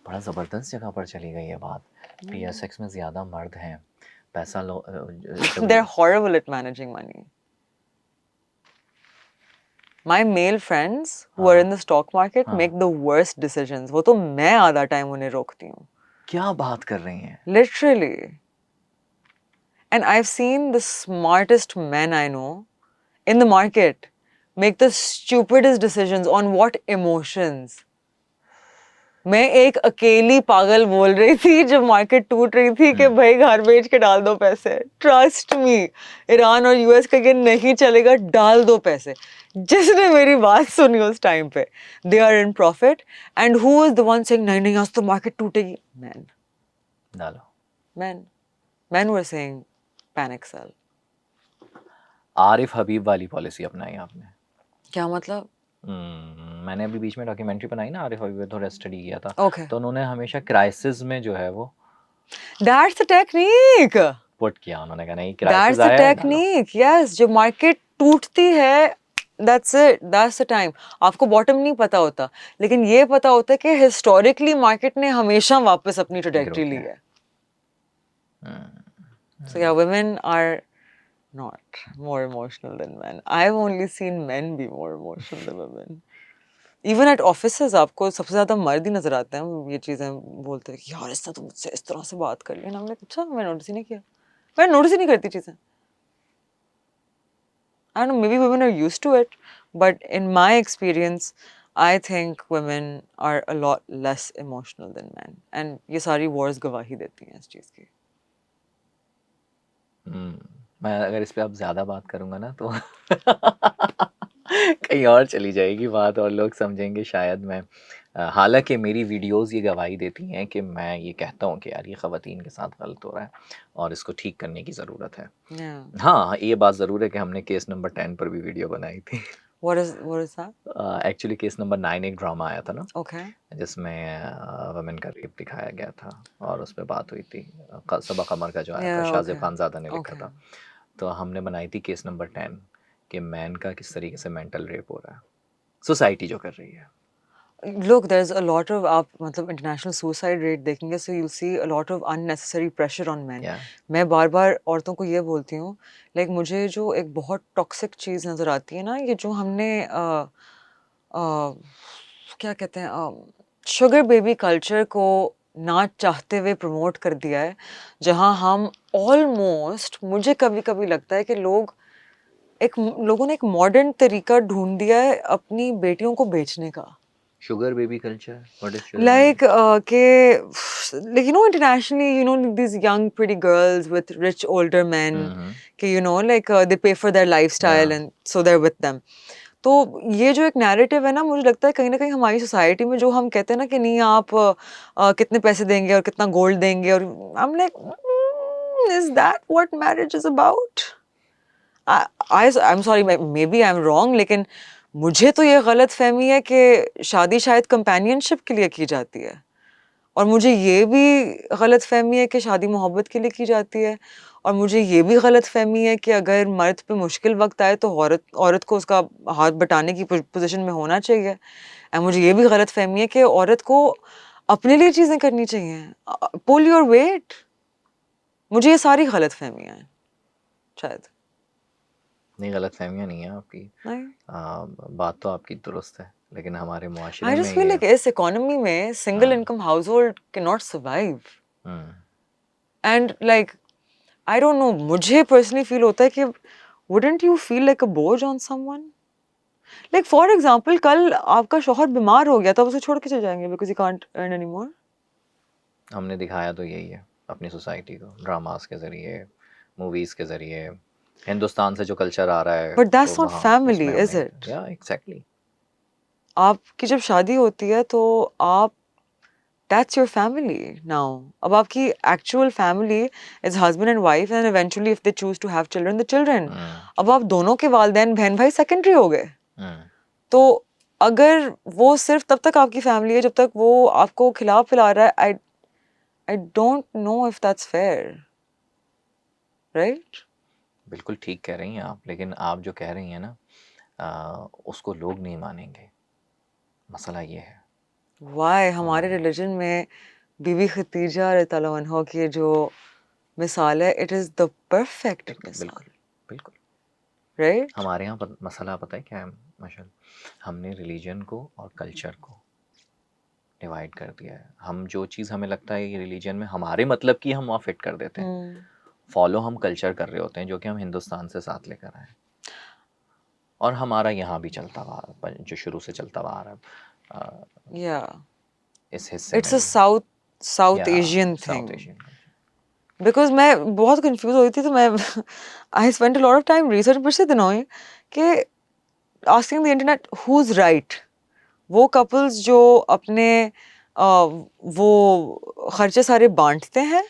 बड़ा ज़बरदस्त जगह पर चली गई है बात। पीएसएक्स में ज़्यादा मर्द हैं पैसा जब They're horrible at managing money. My male friends who are हाँ in the stock market हाँ make the worst decisions. वो तो मैं आधा टाइम उन्हें रोकती हूँ. क्या बात कर रही हैं? Literally. And I've seen the smartest men I know in the market make the stupidest decisions on what emotions. मैं एक अकेली पागल बोल रही थी जब मार्केट टूट रही थी कि भाई घर बेच के डाल दो पैसे. ट्रस्ट मी, ईरान और यूएस का ये नहीं चलेगा, डाल दो पैसे. जिसने मेरी बात सुनी उस टाइम पे, they are in profit. And who is the one saying नहीं नहीं आज तो मार्केट टूटेगी? मैन डालो. Men were saying panic sell. Arif Habib वाली पॉलिसी अपनाई आपने? क्या मतलब? मैंने अभी बीच में डॉक्यूमेंट्री बनाई ना, आरिफ हबीब पे थोड़ा स्टडी किया था. ओके, तो उन्होंने हमेशा क्राइसिस में जो है वो दैट्स द टेक्निक. पुट किया. उन्होंने कहा नहीं That's क्राइसिस the आया है, डालो. technique. Yes, जब मार्केट टूटती है, that's it, that's the time. आपको बॉटम नहीं पता होता, लेकिन ये पता होता है कि हिस्टोरिकली मार्केट ने हमेशा वापस अपनी ट्रैजेक्टरी ली है. So yeah, women are not more emotional than men. I've only seen men be more emotional than women. Even at offices आपको सबसे ज्यादा मर्द ही नजर आते हैं ये चीजें बोलते हैं कि यार इसने तो मुझसे इस तरह से बात कर ली. And I'm like, अच्छा मैं नोटिस ही नहीं किया. मैं नोटिस ही नहीं करती चीजें. I don't know, maybe women are used to it, but in my experience, I think women are a lot less emotional than men. And ये सारी wars गवाही देती हैं इस चीज़ की. मैं अगर इस पे अब ज़्यादा बात करूँगा ना तो कहीं और चली जाएगी बात और लोग समझेंगे शायद मैं हालांकि मेरी वीडियोस ये गवाही देती हैं कि मैं ये कहता हूँ कि यार ये ख़वातीन के साथ गलत हो रहा है और इसको ठीक करने की ज़रूरत है. Yeah. हाँ, ये बात ज़रूर है कि हमने केस नंबर 10 पर भी वीडियो बनाई थी. What is that? Actually case number 9 एक ड्रामा आया था ना, Okay. जिसमें वुमेन का रेप दिखाया गया था और उस पे बात हुई थी. सबा कमर का जो आया था, Yeah, शाज़ेब okay. खानज़ादा ने लिखा Okay. था. तो हमने बनाई थी केस नंबर 10 कि मैन का किस तरीके से मेंटल रेप हो रहा है, सोसाइटी जो कर रही है. Look, there's a lot of आप मतलब international suicide rate देखेंगे, so you'll see a lot of unnecessary pressure on men. Yeah. मैं बार-बार औरतों को ये बोलती हूँ, like मुझे जो एक बहुत टॉक्सिक चीज़ नज़र आती है ना, ये जो हमने क्या कहते हैं शुगर बेबी कल्चर को ना चाहते हुए प्रमोट कर दिया है, जहाँ हम ऑलमोस्ट मुझे कभी-कभी लगता है कि लोगों ने एक मॉडर्न तरीका ढूंढ दिया है अपनी बेटियों को बेचने का. Sugar baby culture? What is sugar Like, baby? like internationally, these young pretty girls with rich older men, like they pay for their lifestyle Yeah. and so they're with them. तो ये जो एक नैरेटिव है ना, मुझे लगता है कहीं ना कहीं हमारी सोसाइटी में जो हम कहते हैं ना कि नहीं आप कितने पैसे देंगे और कितना गोल्ड देंगे और I'm like, is that what marriage is about? I'm sorry, maybe I'm wrong, लेकिन मुझे तो ये गलत फहमी है कि शादी शायद कंपेनियनशिप के लिए की जाती है और मुझे ये भी गलत फहमी है कि शादी मोहब्बत के लिए की जाती है और मुझे ये भी गलत फहमी है कि अगर मर्द पे मुश्किल वक्त आए तो औरत को उसका हाथ बटाने की पोजीशन में होना चाहिए. और मुझे ये भी गलत फहमी है कि औरत को अपने लिए चीज़ें करनी चाहिए. Pull your weight. मुझे ये सारी गलत फहमियाँ हैं शायद. नहीं, गलत फहमियाँ नहीं है आपकी. नहीं, बात तो आपकी दुरुस्त है, लेकिन हमारे I मुआशरे just में feel ये like इस इकोनॉमी में single income household cannot survive. And like, I don't know, मुझे personally feel होता है कि wouldn't you feel like a बोझ on someone? Like for example, कल आपका शौहर बीमार हो गया, तब उसे छोड़ के चले जाएंगे because he can't earn anymore. हमने दिखाया तो यही है अपनी सोसाइटी को, ड्रामास के ज़रिए, मूवीज़ के ज़रिए, हिंदुस्तान से जो कल्चर आ रहा है. But that's तो not वहाँ family, उसमें is हमने it? या एग्जैक्टली. आपकी जब शादी होती है तो आप that's your family now. अब आपकी actual family is husband and wife and eventually if they choose to have children, the children. अब आप दोनों के वालिदैन बहन भाई सेकेंडरी हो गए. तो अगर वो सिर्फ तब तक आपकी फैमिली है जब तक वो आपको खिला पिला रहा है, I don't know if that's fair, right? बिल्कुल ठीक कह रही हैं आप, लेकिन आप जो कह रही हैं ना उसको लोग नहीं मानेंगे. मसला ये है. Why हमारे रिलीजन में बीबी खदीजा रज़ियल्लाहु अन्हा की जो मिसाल है, it is the perfect बिल्कुल मिसाल, बिल्कुल बिल्कुल right? हमारे यहाँ मसला पता है क्या है माशा, हमने रिलीजन को और कल्चर को डिवाइड कर दिया है। हम जो चीज़ हमें लगता है ये रिलीजन में हमारे मतलब की हम वहाँ फिट कर देते हैं, Hmm. फॉलो हम कल्चर कर रहे होते हैं जो कि हम हिंदुस्तान से साथ लेकर आए हैं। और हमारा यहाँ भी चलता हुआ जो शुरू से चलता हुआ आ रहा है Yeah. इस हिस्से It's में a भी South या Asian south thing. Asian because मैं बहुत कंफ्यूज हुई थी, तो मैं I spent a lot of time research पिछले दिनों ही कि asking the internet who is right, वो कपल्स जो अपने वो खर्चे सारे बांटते हैं,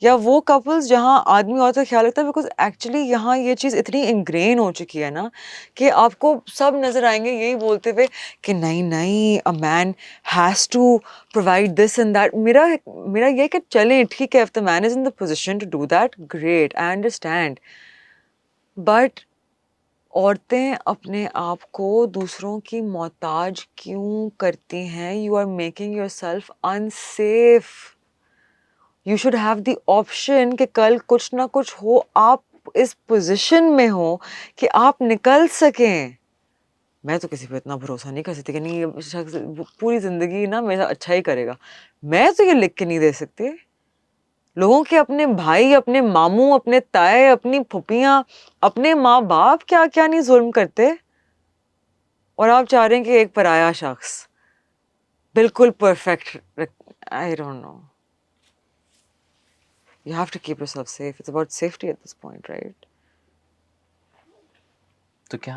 या वो कपल्स जहाँ आदमी औरत का ख्याल रखता है। बिकॉज एक्चुअली यहाँ ये चीज़ इतनी इंग्रेन हो चुकी है ना कि आपको सब नजर आएंगे यही बोलते हुए कि नहीं नहीं, a man has to provide this and that. मेरा मेरा ये कि चलें ठीक है, if the man is in the position to do that, great, I understand, but औरतें अपने आप को दूसरों की मोहताज क्यों करती हैं? You are making yourself unsafe. You should have the option कि कल कुछ ना कुछ हो, आप इस पोजीशन में हो कि आप निकल सकें। मैं तो किसी पे इतना भरोसा नहीं कर सकती कि नहीं ये शख्स पूरी जिंदगी ना मेरा अच्छा ही करेगा। मैं तो ये लिख के नहीं दे सकती। लोगों के अपने भाई, अपने मामू, अपने ताए, अपनी फुफियां, अपने माँ बाप क्या क्या नहीं जुल्म करते, और आप चाह रहे हैं कि एक पराया शख्स बिल्कुल perfect. I don't know, you have to keep yourself safe. It's about safety at this point, right? तो क्या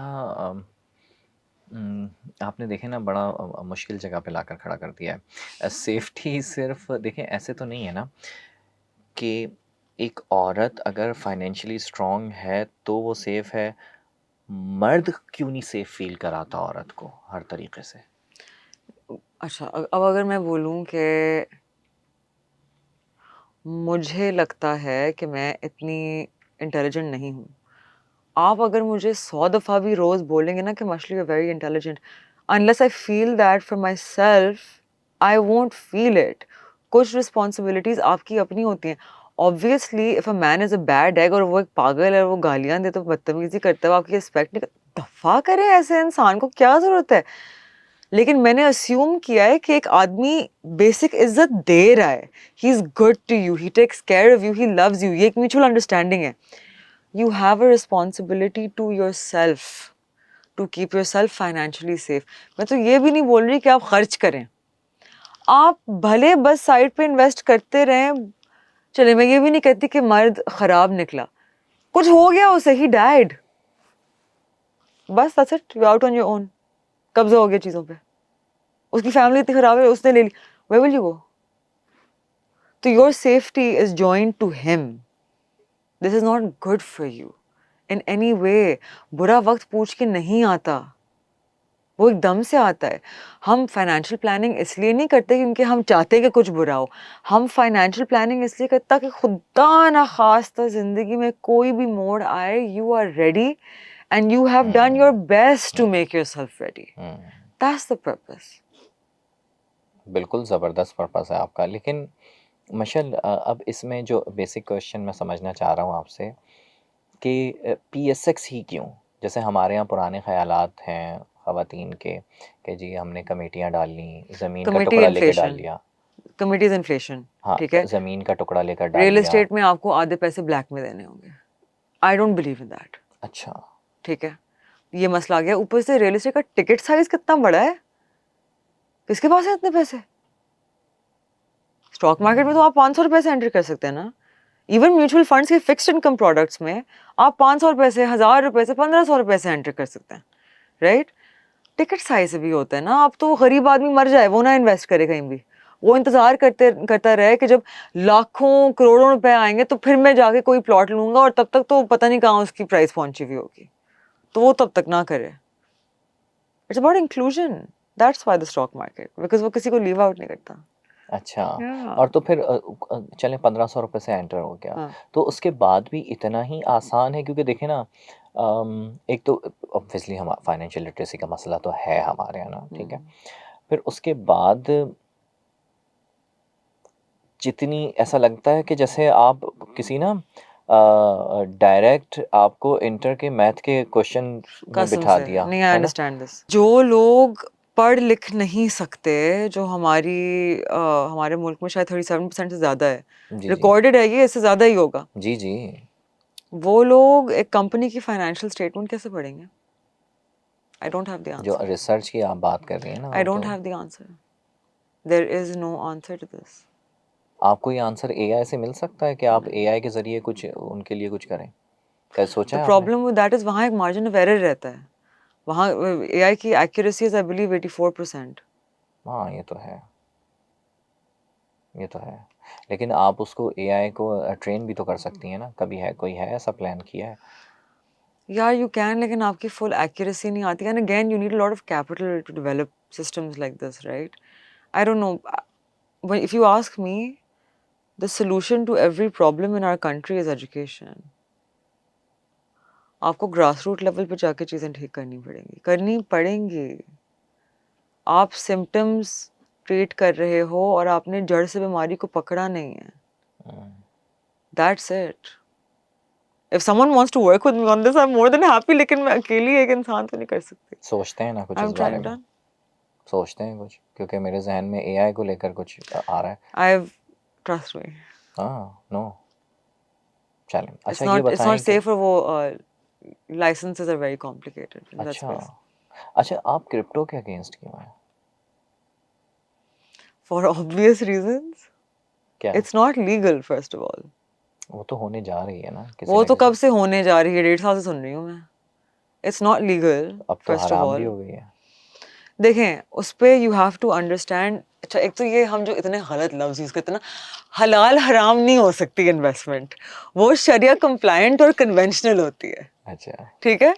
आपने देखे ना बड़ा मुश्किल जगह पे लाकर खड़ा कर दिया है। सेफ्टी सिर्फ देखें ऐसे तो नहीं है ना कि एक औरत अगर फाइनेंशियली स्ट्रांग है तो वो सेफ है, मर्द क्यों नहीं सेफ फील कराता औरत को हर तरीके से? अच्छा, अब अगर मैं बोलूं कि मुझे लगता है कि मैं इतनी इंटेलिजेंट नहीं हूँ, आप अगर मुझे 100 दफ़ा भी रोज़ बोलेंगे ना कि मछली, you very intelligent, unless I feel that for my self, I won't feel it. कुछ रिस्पॉन्सिबिलिटीज़ आपकी अपनी होती हैं। Obviously if a man is a bad egg और वो एक पागल है, वो गालियाँ देता है, बदतमीजी करता है, वो आपकी रिस्पेक्ट नहीं करता, दफ़ा करें ऐसे इंसान को, क्या ज़रूरत है? लेकिन मैंने अस्यूम किया है कि एक आदमी बेसिक इज्जत दे रहा है, he is good to you, he takes care of you, he loves you, ये एक म्यूचुअल अंडरस्टैंडिंग है। You have a responsibility to yourself to keep yourself financially safe. मैं तो ये भी नहीं बोल रही कि आप खर्च करें, आप भले बस साइड पे इन्वेस्ट करते रहें। चले, मैं ये भी नहीं कहती कि मर्द खराब निकला, कुछ हो गया उसे, ही डाइड, बस that's it, you out on your own, कब्जा हो गया चीजों पे, उसकी फैमिली इतनी खराब है, उसने ले ली, वेयर विल यू गो? तो your safety is joined to him, this is not good for you in any way. बुरा वक्त पूछ के नहीं आता, वो एकदम से आता है। हम फाइनेंशियल प्लानिंग इसलिए नहीं करते क्योंकि हम चाहते कि कुछ बुरा हो, हम फाइनेंशियल प्लानिंग इसलिए करते ताकि खुदा ना खास्ता जिंदगी में कोई भी मोड़ आए, you are ready and you have done your best to make yourself ready. That's the purpose. बिल्कुल ज़बरदस्त पर्पस है आपका। लेकिन मशल अब इसमें जो बेसिक क्वेश्चन मैं समझना चाह रहा हूँ आपसे कि पीएसएक्स ही क्यों? जैसे हमारे यहाँ पुराने ख़यालात हैं ख़वातीन के कि जी हमने कमेटियाँ डाल ली, ज़मीन का कमिटी टुकड़ा लेके डाल इन्फ्लेशन, लिया। कमिटीज इन्फ्लेशन, हाँ, ठीक है। ज़मीन का टुकड़ा लेकर डाल रियल लिया। एस्टेट में आपको आधे पैसे ब्लैक में देने होंगे, I don't believe in that, अच्छा। ठीक है। ये मसला आ गया। ऊपर से रियल एस्टेट का टिकट साइज कितना बड़ा है, किसके पास है इतने पैसे? स्टॉक मार्केट में तो आप 500 रुपए से एंटर कर सकते हैं ना। इवन म्यूचुअल फंड्स के फिक्स्ड इनकम प्रोडक्ट्स में आप 500 रुपए से, 1000 रुपए से, 1500 रुपए से एंटर कर सकते हैं, राइट? टिकट साइज भी होता है ना। आप तो गरीब आदमी मर जाए, वो ना इन्वेस्ट करे कहीं भी, वो इंतजार करता रहे कि जब लाखों करोड़ों रुपए आएंगे तो फिर मैं जाके कोई प्लॉट लूंगा, और तब तक तो पता नहीं कहाँ उसकी प्राइस पहुंची हुई होगी, तो वो तब तक ना करे। It's about inclusion, that's why the stock market, because वो किसी को लीव आउट नहीं करता। अच्छा। Yeah. और तो फिर चलें 1500 रुपए से एंटर हो गया, हाँ। तो उसके बाद भी इतना ही आसान है? क्योंकि देखिए ना एक तो ऑब्वियसली हम फाइनेंशियल लिटरेसी का मसला तो है हमारे यहाँ ना, ठीक है। फिर उसके बाद जितनी ऐसा लगता है कि जैसे आप किसी ना डायरेक्ट आपको इंटर के मैथ के क्वेश्चन में कसम बिठा से दिया, नहीं, आई है ना? Understand this. जो लोग पढ़ लिख नहीं सकते, जो हमारे मुल्क में शायद 37% से ज्यादा है, जी, जी। रिकॉर्डेड है ये, इससे ज्यादा ही होगा, जी, जी। वो लोग एक कंपनी की फाइनेंशियल स्टेटमेंट कैसे पढ़ेंगे? आई डोंट हैव द जो आंसर। रिसर्च की आप बात कर रही हैं ना, आई वो डोंट तो have the answer. There is no answer to this. आपको ये आंसर एआई से मिल सकता है कि आप एआई के ज़रिए कुछ उनके लिए कुछ करें? कभी सोचा द है आपने? प्रॉब्लम विद दैट इज वहाँ एक मार्जिन ऑफ एरर रहता है। वहाँ एआई की एक्यूरेसी इज आई बिलीव 84%। हाँ, ये तो है, ये तो है। लेकिन आप उसको एआई को ट्रेन भी तो कर सकती हैं ना, कभी है कोई है ऐसा प्लान किया है? यार यू कैन, लेकिन आपकी फुल एक्यूरेसी नहीं आती, and again you need a lot of capital to develop systems like this, right? I don't know. But if you ask me, the solution to every problem in our country is education. आपको ग्रासरूट लेवल पे जाके चीज़ें ठीक करनी पड़ेंगी। आप सिम्टम्स ट्रीट कर रहे हो और आपने जड़ से बीमारी को पकड़ा नहीं है। हुँ। That's it. If someone wants to work with me on this, I'm more than happy, लेकिन मैं अकेली एक इंसान तो नहीं कर सकती। सोचते हैं ना कुछ इस I'm बारे trying में? to. सोचते हैं कुछ? क्योंकि मेरे ज़हन में एआई को लेकर कुछ आ रहा है। I've trust me. हाँ, नो चलें। It's अच्छा ये not बताएँ कि safe, और वो licenses are very complicated in that अच्छा, space. अच्छा आप क्रिप्टो के अगेंस्ट क्यों हैं? For obvious reasons. क्या? It's not legal, first of all. वो तो होने जा रही है ना किसी वो न तो किसी कब से होने जा रही है, 1.5 साल से सुन रही हूँ मैं। It's not legal, अब तो first of हराम भी all. हो गई है। देखें, उस पे you have to understand. अच्छा, एक तो ये हम जो इतने गलत लफ्ज यूज करते हैं ना, हलाल हराम नहीं हो सकती इन्वेस्टमेंट, वो शरिया कंप्लायंट और कन्वेंशनल होती है, अच्छा। ठीक है?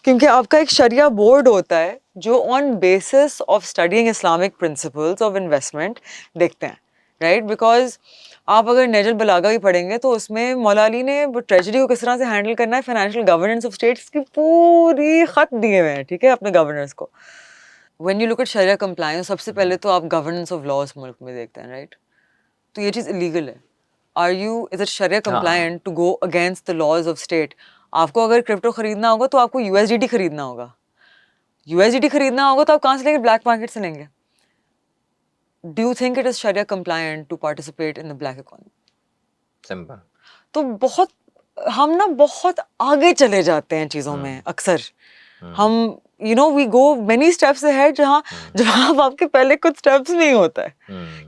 क्योंकि आपका एक शरिया बोर्ड होता है जो on basis of studying Islamic principles of investment देखते हैं, राइट? बिकॉज आप अगर नेजल बलागा भी पढ़ेंगे तो उसमें मौला अली ने ट्रेजरी को किस तरह से हैंडल करना है, फाइनेंशियल गवर्नेंस ऑफ स्टेट्स की पूरी खत दिए हुए हैं, ठीक है, अपने गवर्नर्स को। When you look at sharia compliance, सबसे पहले तो आप गवर्नेंस ऑफ लॉ उस मुल्क में देखते हैं, राइट? तो ये चीज़ इलीगल है। इज इट शरिया हाँ। Compliant to go against the laws of state? आपको अगर क्रिप्टो खरीदना होगा तो आपको यूएसडीटी खरीदना होगा। यूएसडीटी खरीदना होगा तो आप कहाँ से लेंगे? ब्लैक मार्केट से लेंगे। Do you think it is sharia compliant to participate in the black economy? Simple. तो हम ना बहुत आगे चले जाते हैं चीज़ों में अक्सर। हम we go many steps ahead, जहाँ आपके पहले कुछ स्टेप्स नहीं होता है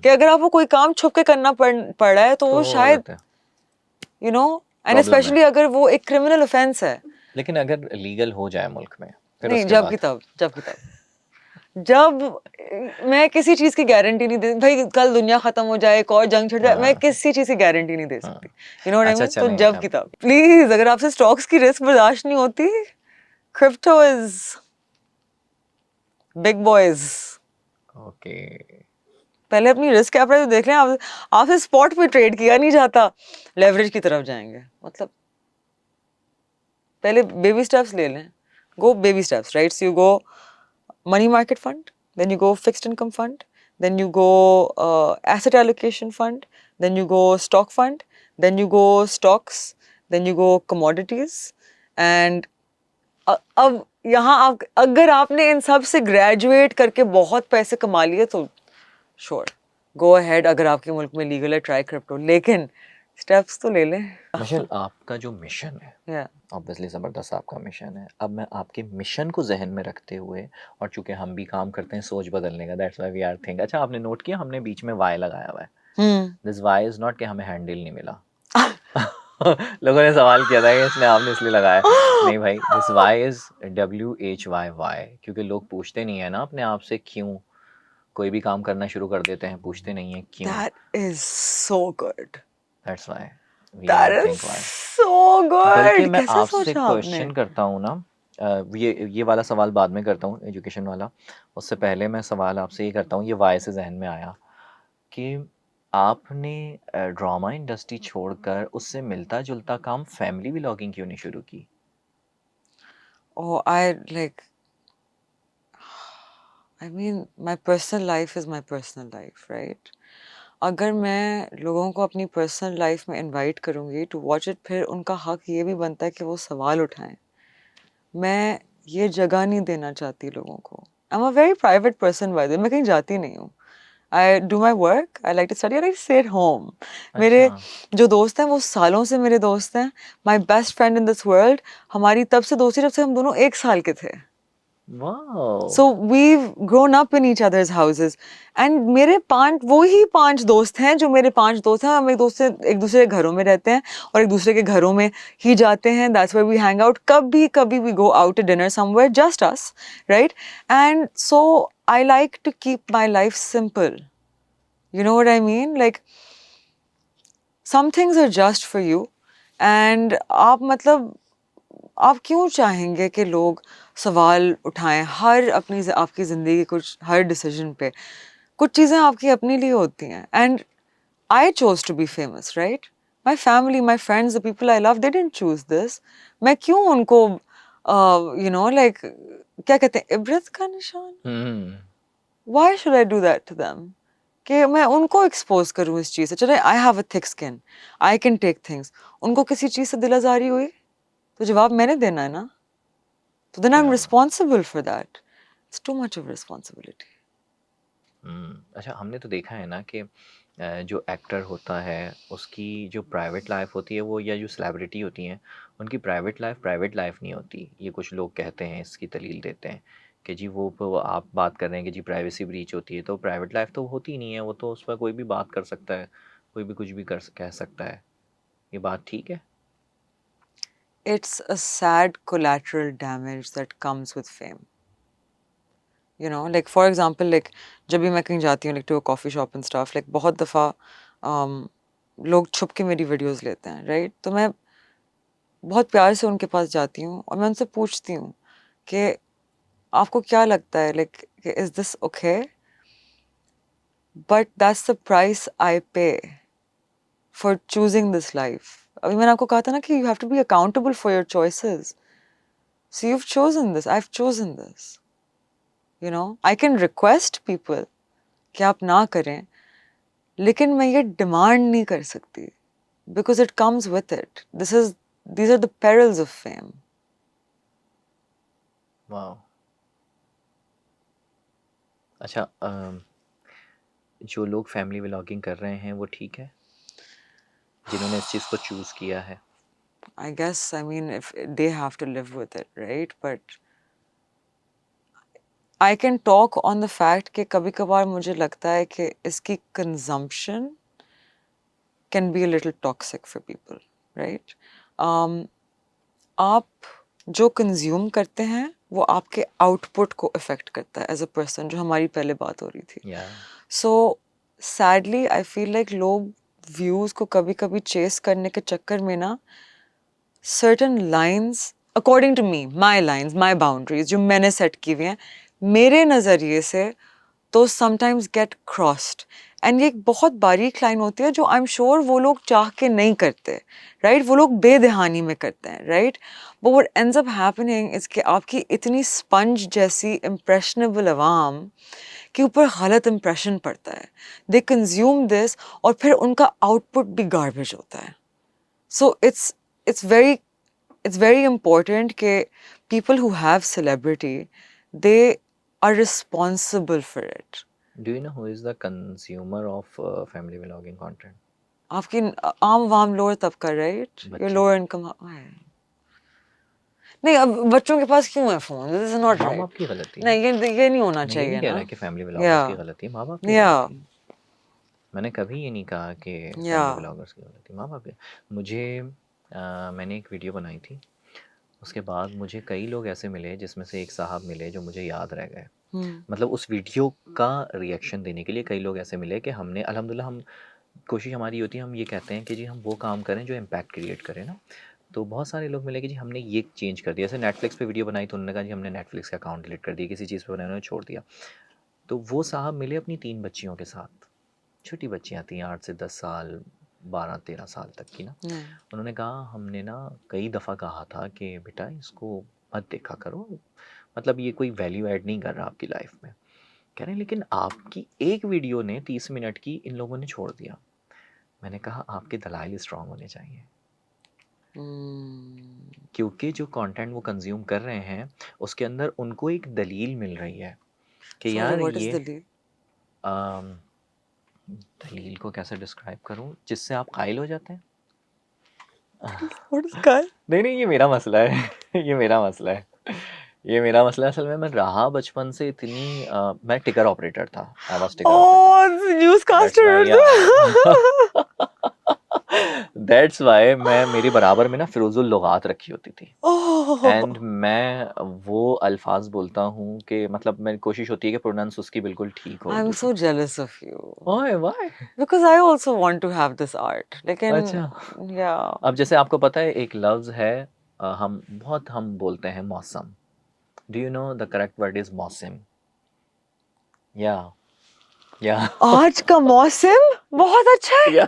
कि अगर आपको कोई काम छुप के करना पड़ रहा है तो वो शायद गलत है। एंड प्रॉब्लम है। स्पेशली अगर वो एक क्रिमिनल ऑफेंस है। लेकिन अगर लीगल हो जाए मुल्क में, फिर नहीं, उसके जब बाद की तब जब मैं किसी चीज की गारंटी नहीं दे, भाई कल दुनिया खत्म हो जाए, एक और जंग छिड़ जाए, मैं हाँ, किसी चीज की गारंटी नहीं दे हाँ। सकती। यू नो व्हाट आई अच्छा मीन? तो चलें जब की तब प्लीज, अगर आपसे स्टॉक्स की रिस्क बर्दाश्त नहीं होती, crypto is big boys. Okay. पहले अपनी रिस्क कैपिटल देख लें। आपसे स्पॉट पे ट्रेड किया नहीं जाता, लेवरेज की तरफ जाएंगे। मतलब पहले बेबी स्टेप्स ले लें, गो baby steps, right? So you go money market fund, then you go fixed income fund, then you go asset allocation fund, then you go stock fund, then you go stocks, then you go commodities, and अब यहाँ आप अगर आपने इन सब से ग्रेजुएट करके बहुत पैसे कमा लिए तो श्योर गो अहेड, अगर आपके मुल्क में लीगल है ट्राई क्रिप्टो, लेकिन स्टेप्स तो ले लें। मिशेल, आपका जो मिशन है, या ऑब्वियसली ज़बरदस्त आपका मिशन है। अब मैं आपके मिशन को ज़हन में रखते हुए, और चूँकि हम भी काम करते हैं सोच बदलने का, that's why we are think. अच्छा आपने नोट किया हमने बीच में वाई लगाया हुआ है। दिस वाई इज़ नॉट कि हमें हैंडल नहीं मिला। लोगों ने सवाल किया था कि इसने आपने इसलिए लगाया। नहीं भाई, दिस वाई इज़ WHYY, क्योंकि लोग पूछते नहीं है ना अपने आप से क्यों। कोई भी काम करना शुरू कर देते हैं, पूछते नहीं है क्यों। That is so good, that's why we that are is think why. So बल्कि गुड। मैं कैसे आपसे सोचा आपने? क्वेश्चन करता हूँ ना, ये वाला सवाल बाद में करता हूँ एजुकेशन वाला। उससे पहले मैं सवाल आपसे ये करता हूँ, ये वाई से जहन में आया कि आपने ड्रामा इंडस्ट्री छोड़कर उससे मिलता जुलता काम फैमिली व्लॉगिंग क्यों नहीं शुरू की? Oh, I mean, my personal life is my personal life, right? अगर मैं लोगों को अपनी पर्सनल लाइफ में इनवाइट करूँगी टू वॉच इट, फिर उनका हक ये भी बनता है कि वो सवाल उठाएं। मैं ये जगह नहीं देना चाहती लोगों को। I am a very private person by the way, मैं कहीं जाती नहीं हूँ। I do my work, I like to study, I like to stay at home. मेरे अच्छा। जो दोस्त हैं वो सालों से मेरे दोस्त हैं। My best friend in this world, हमारी तब से दोस्ती जब से हम दोनों 1 साल के थे। Wow! So we've grown up in each other's houses. And मेरे 5 वो ही 5 दोस्त हैं जो मेरे 5 दोस्त हैं। हम एक दोस्त से एक दूसरे के घरों में रहते हैं और एक दूसरे के घरों में ही जाते हैं। That's where we hang out. कभी कभी we go out to dinner somewhere, just us, right? And so I like to keep my life simple. You know what I mean? Like some things are just for you. And आप मतलब आप क्यों चाहेंगे कि लोग सवाल उठाएं हर आपकी ज़िंदगी के कुछ हर डिसीजन पे? कुछ चीज़ें आपकी अपने लिए होती हैं। And I chose to be famous, right? My family, my friends, the people I love, they didn't choose this. मैं क्यों उनको लाइक क्या कहते हैं, इबरत का निशान? हुँ। Why should I do that to them? कि मैं उनको एक्सपोज करूँ इस चीज़ से। चले, I have a thick skin, I can take things. उनको किसी चीज़ से दिल आज़ारी हुई तो जवाब मैंने देना है ना। तो then I'm क्या बात! responsible for that. It's too much of responsibility. अच्छा, हमने तो देखा है ना कि जो एक्टर होता है उसकी जो प्राइवेट लाइफ होती है वो, या जो सेलिब्रिटी होती हैं उनकी प्राइवेट लाइफ नहीं होती। ये कुछ लोग कहते हैं, इसकी दलील देते हैं कि जी वो आप बात कर रहे हैं कि जी प्राइवेसी ब्रीच होती है, तो प्राइवेट लाइफ तो होती ही नहीं है, वो तो उस पर कोई भी बात कर सकता है, कोई भी कुछ भी कह सकता है। ये बात ठीक है? It's a sad collateral damage that comes with fame. You know, like for example, like जब भी मैं कहीं जाती हूँ, like to a coffee shop and stuff, like बहुत दफ़ा लोग छुप के मेरी वीडियोस लेते हैं, right? तो मैं बहुत प्यार से उनके पास जाती हूँ और मैं उनसे पूछती हूँ कि आपको क्या लगता है, like is this okay? But that's the price I pay for choosing this life. अभी मैंने आपको कहा था ना कि you have to be accountable for your choices. So you've chosen this. I've chosen this. You know, I can request people कि आप ना करें, लेकिन मैं ये डिमांड नहीं कर सकती because it comes with it. These are the perils of fame. वाह! अच्छा, जो लोग फैमिली व्लॉगिंग कर रहे हैं वो ठीक है? जिन्होंने इस चीज़ को चूज़ किया है? I guess, I mean, if they have to live with it, right? But I can talk on the fact कि कभी कभार मुझे लगता है कि इसकी consumption can be a little toxic for people, right? आप जो कंज्यूम करते हैं वो आपके आउटपुट को अफेक्ट करता है एज अ पर्सन, जो हमारी पहले बात हो रही थी। या so sadly I feel like लोग व्यूज को कभी कभी चेस करने के चक्कर में ना certain lines, according to me, my lines, my boundaries जो मैंने सेट की हुई हैं मेरे नज़रिए से, तो समटाइम्स गेट क्रॉस्ड। एंड ये एक बहुत बारीक लाइन होती है जो आई एम श्योर वो लोग चाह के नहीं करते, राइट? वो लोग बेदहानी में करते हैं, right? But what ends up happening is कि आपकी इतनी स्पंज जैसी इम्प्रेशनेबल अवाम के ऊपर गलत इम्प्रेशन पड़ता है। दे कंज्यूम दिस और फिर उनका आउटपुट भी गार्बेज होता है। सो it's very it's very important कि people who have celebrity, they are responsible for it. Do you know who is the consumer of family vlogging content? आपकी आम वाम लोअर तबका, राइट? योर बच्चे। Lower income. नहीं, अब बच्चों के पास क्यों है फोन? दिस इज नॉट माँ राइट। बाप की गलती है। नहीं, ये नहीं होना मैं ये नहीं चाहिए कह ना। रहा कि फैमिली या व्लॉगर्स की गलती है, माँ बाप की या गलती है। मैंने कभी ये नहीं कहा कि या फैमिली व्लॉगर्स की गलती, माँ बाप की। मुझे मैंने एक वीडियो बनाई थी, उसके बाद मुझे कई लोग ऐसे मिले, जिसमें से एक साहब मिले जो मुझे याद रह गए। मतलब उस वीडियो का रिएक्शन देने के लिए कई लोग ऐसे मिले कि हमने अल्हम्दुलिल्लाह, हम कोशिश हमारी होती है, हम ये कहते हैं कि जी हम वो काम करें जो इम्पैक्ट क्रिएट करे ना। तो बहुत सारे लोग मिले कि जी हमने ये चेंज कर दिया। जैसे नेटफ्लिक्स पे वीडियो बनाई तो उन्होंने कहा जी हमने नेटफ्लिक्स का अकाउंट डिलीट कर दिया, किसी चीज़ पे उन्होंने छोड़ दिया। तो वो साहब मिले अपनी 3 बच्चियों के साथ, छोटी बच्चियाँ थीं 8 से 10 साल, 12-13 साल तक की ना। उन्होंने कहा हमने ना कई दफ़ा कहा था कि बेटा इसको मत देखा करो, मतलब ये कोई वैल्यू ऐड नहीं कर रहा आपकी लाइफ में। कह रहे हैं लेकिन आपकी एक वीडियो ने 30 मिनट की इन लोगों ने छोड़ दिया। मैंने कहा आपके दलाइल स्ट्रांग होने चाहिए, क्योंकि जो कंटेंट वो कंज्यूम कर रहे हैं उसके अंदर उनको एक दलील मिल रही है कि Sorry, यार what is ये the lead? अम, दलील को कैसे डिस्क्राइब करूं जिससे आप कायल हो जाते हैं। What is Kyle? नहीं नहीं, ये मेरा मसला है ये मेरा मसला है, ये मेरा मसला है। असल में मैं रहा बचपन से इतनी मैं टिकर ऑपरेटर था, आई वाज टिकर operator. Oh, it's a that's newscaster. Why या दैट्स व्हाई मैं मेरे बराबर में ना फिरोजुल लुगात रखी होती थी एंड Oh, मैं वो अल्फाज बोलता हूँ कि मतलब मेरी कोशिश होती है कि प्रोनाउंस उसकी बिल्कुल ठीक हो I'm उर्दू की। so jealous of you ओए Y? because I also want to have this art. लेकिन अच्छा, yeah, अब जैसे आपको पता है एक लफ्ज है हम बोलते हैं मौसम। Do you know the correct word is मौसम? या या आज का मौसम बहुत अच्छा है. या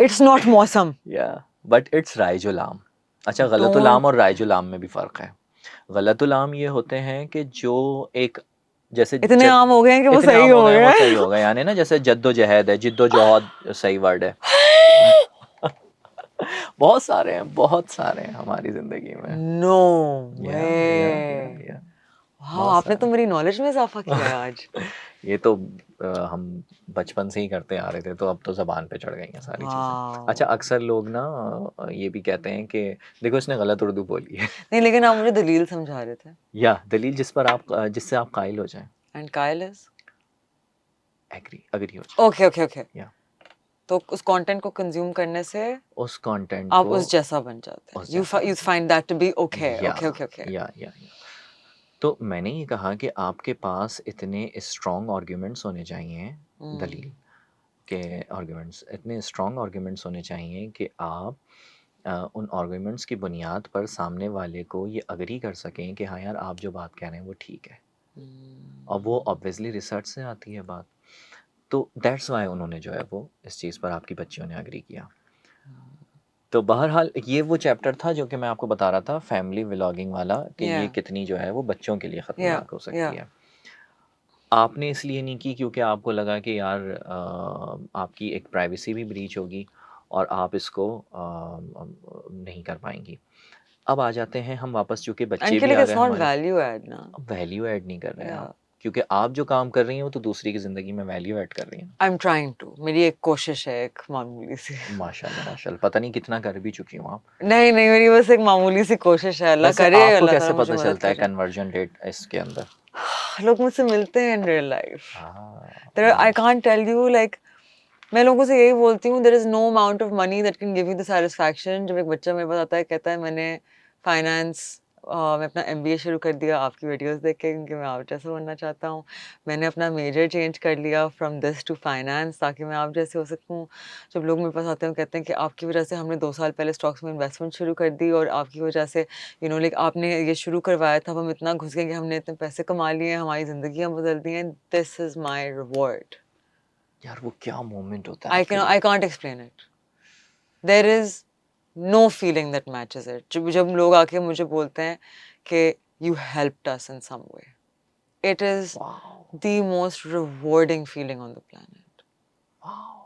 It's not मौसम. या बट इट्स राइजुलाम। अच्छा, Don't. गलतुलाम और राइजुलाम में भी फ़र्क है। गलतुलाम ये होते हैं कि जो एक जैसे इतने आम हो गए हैं कि वो इतने सही आम हो हो गए हैं, गए वो सही हैं. हो गए, यानी ना जैसे जद्दोजहद है, जिद्दोजहद सही वर्ड है। बहुत सारे हैं हमारी ज़िंदगी में। No या या way. या हाँ, बहुत आपने तो सारे। मेरी नॉलेज में इजाफा किया है आज. ये तो हम बचपन से ही करते आ रहे थे, तो अब तो ज़बान पे चढ़ गई हैं सारी चीज़ें। अच्छा, Wow. अक्सर लोग ना ये भी कहते हैं कि देखो इसने गलत उर्दू बोली है। नहीं, लेकिन आप मुझे दलील समझा रहे थे. या दलील जिससे आप कायल हो जाएं, And Kyle is? अग्री हो जाए। Okay, okay, okay. या तो उस कंटेंट को कंज्यूम करने से उस कंटेंट आप को उस जैसा बन जाते हैं. उस You जैसा you बन find that to be okay. या Okay, okay, okay. या तो मैंने ये कहा कि आपके पास इतने स्ट्रॉन्ग आर्ग्यूमेंट्स होने चाहिए, दलील के आर्ग्यूमेंट्स इतने स्ट्रॉन्ग आर्ग्यूमेंट्स होने चाहिए कि आप उन आर्ग्यूमेंट्स की बुनियाद पर सामने वाले को ये अग्री कर सकें कि हाँ यार, आप जो बात कह रहे हैं वो ठीक है। और वो ऑब्वियसली रिसर्च से आती है बात। तो दैट्स वाई उन्होंने जो है वो इस चीज़ पर आपकी बच्चियों ने अग्री किया। तो बहरहाल ये वो चैप्टर था जो कि मैं आपको बता रहा था, फैमिली व्लॉगिंग वाला, कि ये Yeah, कितनी जो है वो बच्चों के लिए yeah, ख़तरनाक हो सकती yeah. है। आपने इसलिए नहीं की क्योंकि आपको लगा कि यार आपकी एक प्राइवेसी भी ब्रीच होगी और आप इसको नहीं कर पाएँगी। अब आ जाते हैं हम वापस, चूँकि बच्चे भी Angelic, आ it's गए not हमारे। value add ना. अब वैल्यू ऐड नहीं कर रहे हैं Yeah, आप, क्योंकि आप जो काम कर रही हैं वो तो दूसरी की ज़िंदगी में वैल्यू ऐड कर रही हैं। I'm trying to. मेरी एक कोशिश है, एक मामूली सी. माशाल्लाह माशाल्लाह, पता नहीं कितना कर भी चुकी हूँ आप। नहीं नहीं, मेरी बस एक मामूली सी कोशिश है. अल्लाह वैसे करे, आपको अल्लाह कैसे ताला मुझे पता मदद चलता है करे. कन्वर्जन रेट इसके अंदर? लोग मुझसे मिलते हैं in real life. हाँ, I can't tell you like मैं लोगों से यही बोलती हूँ, there is no amount of money that can give you the satisfaction. जब एक बच्चा मेरे पास आता है, कहता है मैंने फाइनेंस मैं अपना MBA शुरू कर दिया आपकी वीडियोस देख के, क्योंकि मैं आप जैसा बनना चाहता हूँ. मैंने अपना मेजर चेंज कर लिया फ्रॉम दिस टू फाइनेंस ताकि मैं आप जैसे हो सकूँ. जब लोग मेरे पास आते हैं, कहते हैं कि आपकी वजह से हमने 2 साल पहले स्टॉक्स में इन्वेस्टमेंट शुरू कर दी और आपकी वजह से लाइक आपने ये शुरू करवाया था, हम इतना घुस गए कि हमने इतने पैसे कमा लिए हैं, हमारी ज़िंदगियाँ बदल दी हैं. This is my reward. यार वो क्या मोमेंट होता है आपके I लिए? can't explain it. There is no feeling that matches it. जब लोग आके मुझे बोलते हैं कि you helped us in some way. It is wow the most rewarding feeling on the planet. Wow,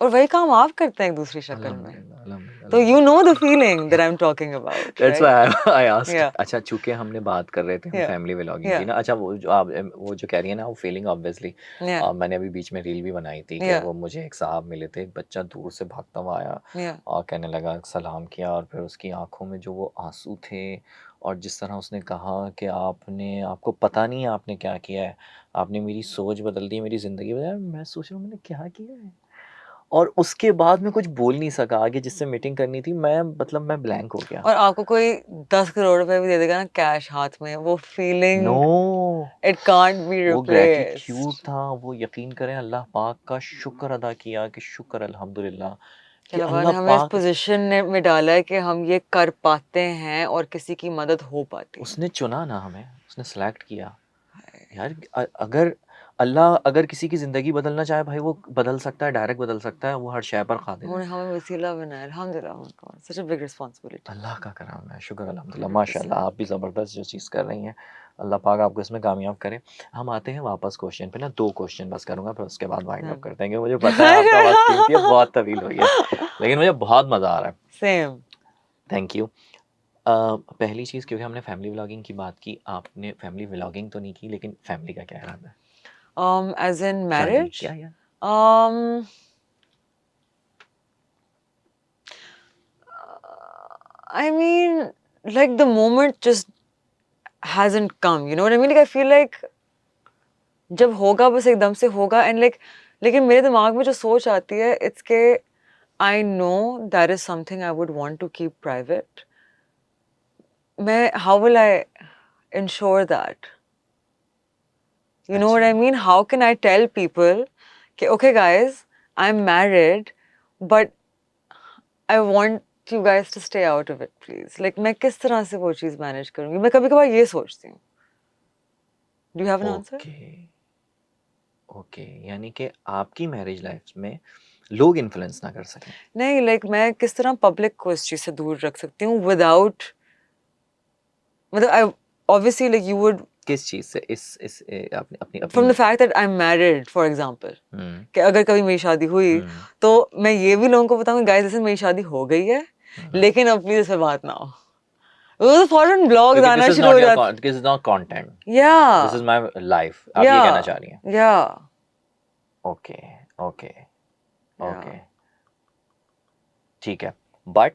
और वही काम आप करते हैं एक दूसरी शक्ल में. अल्हम्दुलिल्लाह अल्हम्दुलिल्लाह तो you know the अल्हम्दुलिल्लाह। feeling that I'm talking about, that's right? Why I asked. Yeah, अच्छा, चूंकि हमने बात कर रहे थे हम yeah, फैमिली व्लॉगिंग की yeah, ना, अच्छा वो जो कह रही है ना वो फीलिंग ऑब्वियसली, yeah, मैंने अभी बीच में रील भी बनाई थी कि yeah, वो मुझे एक साहब मिले थे, एक बच्चा दूर से भागता हुआ आया yeah. और कहने लगा, सलाम किया और फिर उसकी आंखों में जो वो आंसू थे और जिस तरह उसने कहा कि आपको पता नहीं है आपने क्या किया है, आपने मेरी सोच बदल दी है, मेरी ज़िंदगी बदल दी है। मैं सोच रहा हूँ मैंने क्या किया है, और उसके बाद मैं कुछ बोल नहीं सका आगे, जिससे मीटिंग करनी थी, मैं ब्लैंक हो गया। और आपको कोई 10 करोड़ रुपए भी दे देगा ना कैश हाथ में, वो no, feeling it can't be वो replaced. ग्रेटिट्यूड था, वो यकीन करें अल्लाह पाक का शुक्र अदा किया कि शुक्र अल्हम्दुलिल्लाह कि अल्लाह पाक अल्लाह ने हमें इस पाक पोजीशन में डाला है कि हम ये कर पाते हैं और किसी की मदद हो पाती है. उसने चुना ना हमें, उसने सेलेक्ट किया। यार अगर अल्लाह अगर किसी की ज़िंदगी बदलना चाहे भाई वो बदल सकता है, डायरेक्ट बदल सकता है, वो हर शय पर कादिर है। उन्होंने हमें वसीला बनाया, अल्हम्दुलिल्लाह, oh my God, such a big responsibility. अल्लाह का करम है, शुक्र अल्हम्दुलिल्लाह, माशाअल्लाह 100%. आप भी ज़बरदस्त जो चीज़ कर रही हैं, अल्लाह पाक आपको इसमें कामयाब करे। हम आते हैं वापस क्वेश्चन पे ना, 2 क्वेश्चन बस करूँगा फिर उसके बाद वाइंड अप Done. करते हैं, क्योंकि मुझे पता है आपका वक़्त कीमती है, बहुत तवील हुई है, लेकिन मुझे बहुत मज़ा आ रहा है। Same. Thank you. पहली चीज़ क्योंकि हमने फैमिली व्लॉगिंग की बात की, आपने फैमिली व्लॉगिंग तो नहीं की, लेकिन फैमिली का क्या इरादा है? As in शादी marriage? या Um, I mean, like the moment just hasn't come. You know what I mean? Like I feel like जब होगा बस एकदम से होगा and like लेकिन मेरे दिमाग में जो सोच आती है it's के I know that is something I would want to keep private. मैं how will I ensure that? You know what I अच्छा, mean? How can I tell people कि okay guys, I'm married, but I want you guys to stay out of it, please. Like मैं किस तरह से वो चीज़ मैनेज करूँगी? मैं कभी-कभार ये सोचती हूँ. Do you have an answer? Okay, okay, यानी कि आपकी मैरिज लाइफ में लोग इन्फ्लुएंस ना कर सकें। नहीं, like मैं किस तरह पब्लिक को इस चीज़ से दूर रख सकती हूँ without मतलब I obviously like you would किस चीज़ से? इस अपनी अपनी from the अपनी fact that I'm married, for example. हुँ, कि अगर कभी मेरी शादी हुई हुँ, तो मैं ये भी लोगों को बताऊंगी गाइस लिसन मेरी शादी हो गई है हुँ। लेकिन अब प्लीज इस पे बात ना हो वो तो फॉरन ब्लॉग्स क्योंकि आना शुरू हो जाते दिस इज़ नॉट कंटेंट, या दिस इज़ माय लाइफ, आप या ये कहना चाह रही हैं। या ओके, ओके, या ओके, ठीक है। बट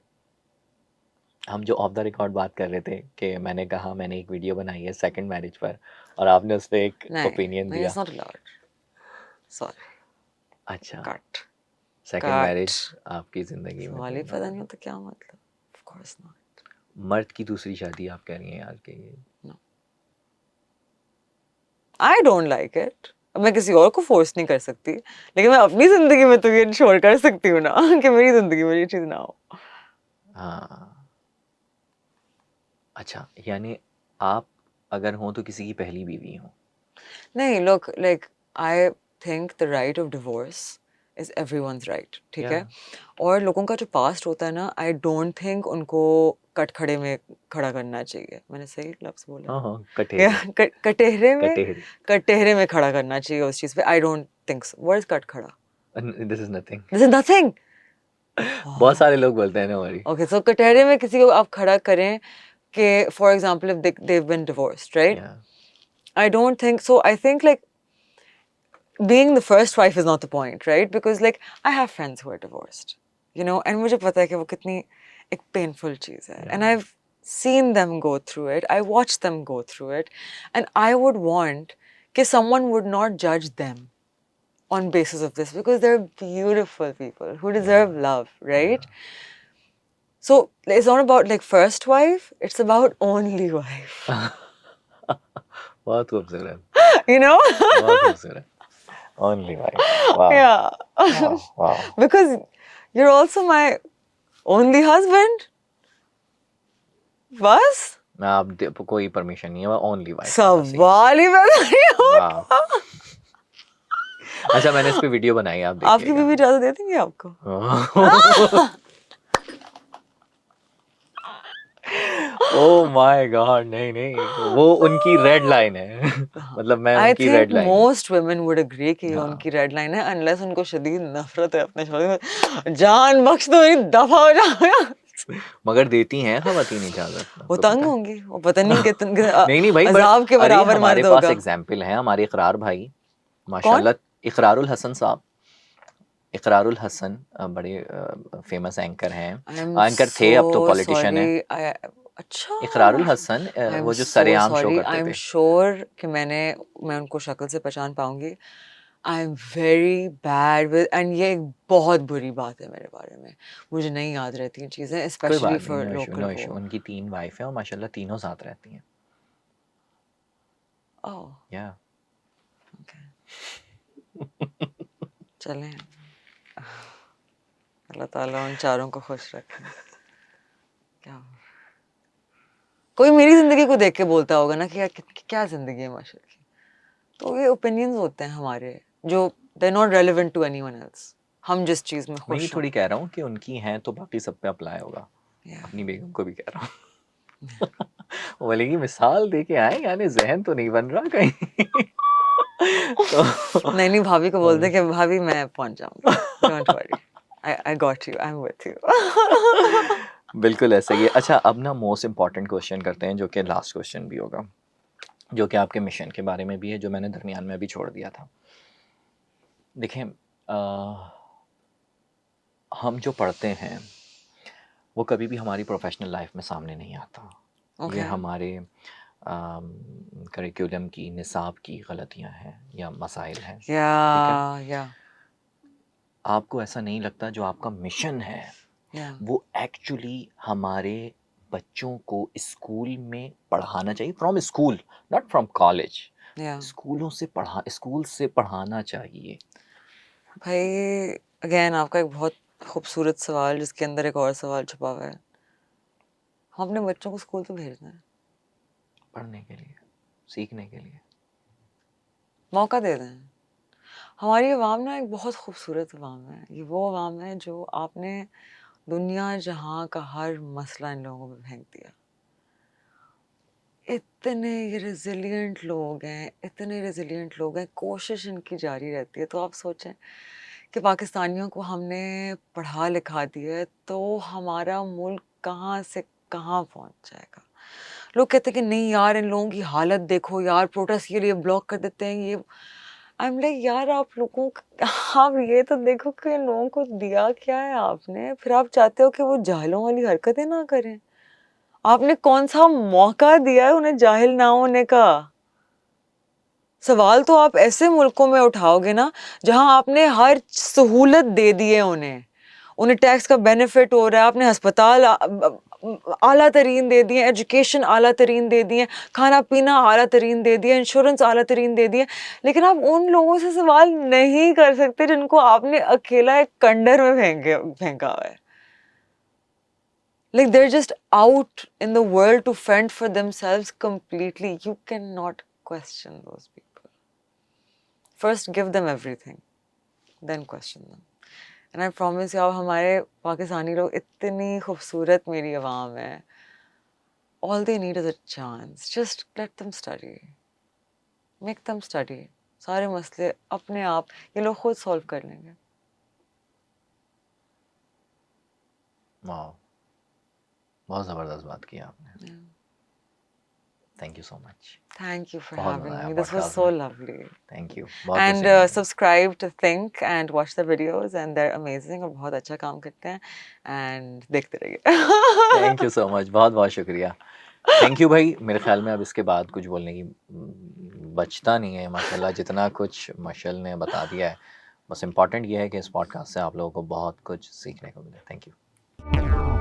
हम जो ऑफ द रिकॉर्ड बात कर रहे थे कि मैंने कहा मैंने एक वीडियो बनाई है सेकंड मैरिज पर और आपने उस पे एक नहीं ओपिनियन नहीं दिया। इट्स नॉट अलाउड सॉरी अच्छा, कट सेकंड कट मैरिज आपकी ज़िंदगी में सवाल ही नहीं पता होने नहीं वाली। होता क्या मतलब ऑफ कोर्स नॉट मर्द की दूसरी शादी आप कह रही हैं यार कि no I don't like it मैं किसी और को फोर्स नहीं कर सकती लेकिन मैं अपनी जिंदगी में तो ये इंश्योर कर सकती हूँ ना कि मेरी जिंदगी में ये चीज ना हो हाँ, अच्छा, यानी आप अगर हों तो किसी की पहली बीवी हों। नहीं look like I think the right of divorce is everyone's right ठीक है या और लोगों का जो पास्ट होता है ना I don't think उनको कटखड़े में खड़ा करना चाहिए मैंने सही लफ्ज बोला हाँ, ना हाँ, या कठेरे, कटेहरे। कटहरे में खड़ा करना चाहिए उस चीज पे I don't think so what is कटखड़ा this is nothing. this is nothing बहुत सारे लोग बोलते हैं ना वरी। okay so कटहरे में किसी को आप खड़ा करें कि for example if they've been divorced right या I don't think so I think like being the first wife is not the point, right? Because like I have friends who are divorced, you know, and मुझे पता है कि वो कितनी एक painful चीज़ है, and या I've seen them go through it. I watched them go through it, and I would want कि someone would not judge them on basis of this because they're beautiful people who deserve love, right? So it's not about like first wife; it's about only wife, बहुत खूबसूरत, you know? बहुत खूबसूरत। Only wife, wow, Yeah, wow, wow. because you're also my only husband. बस आप कोई परमिशन नहीं है, ओनली वाइफ होना चाहिए। सवाल ही पैदा नहीं वाह, होता अच्छा मैंने इस पे वीडियो बनाई है, आप आपकी बीवी देखिएगा। इजाजत दे देंगी आपको ओह माय गॉड, नहीं नहीं, वो उनकी रेड लाइन है। मतलब मैं आई उनकी think red line. Most women would agree कि ये हाँ, उनकी रेड लाइन है अनलेस उनको शदीद नफरत है अपने शौहर से जान बख्श दो मेरी दफा हो जाओ मगर देती हैं खवातीन इजाजत, वो आपको तंग पता है। होंगी वो पता नहीं कितने नहीं नहीं भाई, बट अजाब के अरे बराबर हमारे मर्द पास होगा एग्जाम्पल है, हमारे इकरार भाई कौन माशाल्लाह, इकरारुल हसन साहब, इकरारुल हसन बड़े फेमस एंकर हैं, आई एम एंकर थे, अब तो सो पॉलिटिशियन है। सॉरी अच्छा इकरारुल हसन आई एम वो जो सो सरेआम शो सॉरी आई करते एम थे। श्योर कि मैं उनको शक्ल से पहचान पाऊंगी I am very bad with and ये एक बहुत बुरी बात है मेरे बारे में मुझे नहीं याद रहती हैं चीज़ें कोई स्पेशली बात नहीं, for no issue, local no वो इशू। उनकी 3 वाइफ हैं और माशाल्लाह तीनों साथ रहती हैं। ओह या ओके चलें अल्लाह ताला उन चारों को खुश रखे क्या कोई मेरी जिंदगी को देख के बोलता होगा ना कि यार क्या जिंदगी है माशा की तो ये ओपिनियंस होते हैं हमारे जो they not relevant to anyone else. हम जिस चीज में मैं ये खुश हों। थोड़ी कह रहा हूँ कि उनकी हैं तो बाकी सब पे अप्लाई होगा, Yeah. अपनी बेगम को भी कह रहा हूँ। वो बोलेगी मिसाल दे के आए, यानी जहन तो नहीं बन रहा कहीं। तो नहीं भाभी को बोल दे कि भाभी मैं पहुंच जाऊंगी, don't worry, I got you, I am with you. बिल्कुल ऐसा ही है। अच्छा, अब ना मोस्ट इम्पॉर्टेंट क्वेश्चन करते हैं, जो कि लास्ट क्वेश्चन भी होगा, जो कि आपके मिशन के बारे में भी है, जो मैंने दरमियान में अभी छोड़ दिया था। देखें, हम जो पढ़ते हैं वो कभी भी हमारी प्रोफेशनल लाइफ में सामने नहीं आता। ये Okay. हमारे करिकुलम की, निसाब की गलतियां हैं या मसाइल हैं। ठीक है, या आपको ऐसा नहीं लगता जो आपका मिशन है वो एक्चुअली हमारे बच्चों को स्कूल में पढ़ाना चाहिए, from school, not from college, स्कूलों से स्कूल से पढ़ाना चाहिए? भाई अगेन आपका एक बहुत खूबसूरत सवाल जिसके अंदर एक और सवाल छुपा हुआ है। हम अपने बच्चों को स्कूल तो भेजना है, पढ़ने के लिए, सीखने के लिए। मौका दे दें। हमारी अवाम ना एक बहुत खूबसूरत अवाम है। ये वो अवाम है जो आपने दुनिया जहाँ का हर मसला इन लोगों पे फेंक दिया। इतने रेजिलिएंट लोग हैं, इतने रेजिलिएंट लोग हैं, कोशिश इनकी जारी रहती है। तो आप सोचें कि पाकिस्तानियों को हमने पढ़ा लिखा दिया है तो हमारा मुल्क कहाँ से कहाँ पहुँच जाएगा। लोग कहते हैं कि नहीं यार इन लोगों की हालत देखो यार, प्रोटेस्ट के लिए ब्लॉक कर देते हैं ये। आई एम लाइक यार आप लोगों आप ये तो देखो कि इन लोगों को दिया क्या है आपने, फिर आप चाहते हो कि वो जाहिलों वाली हरकतें ना करें। आपने कौन सा मौका दिया है उन्हें जाहिल ना होने का। सवाल तो आप ऐसे मुल्कों में उठाओगे ना जहां आपने हर सहूलत दे दी है उन्हें टैक्स का बेनिफिट हो रहा है, आपने अस्पताल आला तरीन दे दिए, एजुकेशन आला तरीन दे दिए, खाना पीना आला तरीन दे दिया, इंश्योरेंस आला तरीन दे दिए। लेकिन आप उन लोगों से सवाल नहीं कर सकते जिनको आपने अकेला एक कंडर में फेंका हुआ है। Like they're just out in the world to fend for themselves completely. You cannot question those people. First give them everything, then question them. And I promise you, हमारे पाकिस्तानी लोग इतनी खूबसूरत मेरी आवाम है. All they need is a chance. Just let them study. Make them study. सारे मसले अपने आप ये लोग खुद सॉल्व कर लेंगे. वाह, बहुत ज़बरदस्त बात की आपने। Thank you so much. Thank you for बहुत having मज़ा आया me. This was podcast so में। lovely. थैंक यू, बहुत And कुछ सीखने subscribe to Think and watch the videos and they're amazing और बहुत अच्छा काम करते हैं and देखते रहिए। थैंक यू सो मच, बहुत बहुत शुक्रिया। थैंक यू भाई। मेरे ख्याल में अब इसके बाद कुछ बोलने की बचता नहीं है, माशाल्लाह जितना कुछ मशल ने बता दिया है। बस इम्पॉर्टेंट ये है कि इस पॉडकास्ट से आप लोगों को बहुत कुछ सीखने को मिले। Thank you.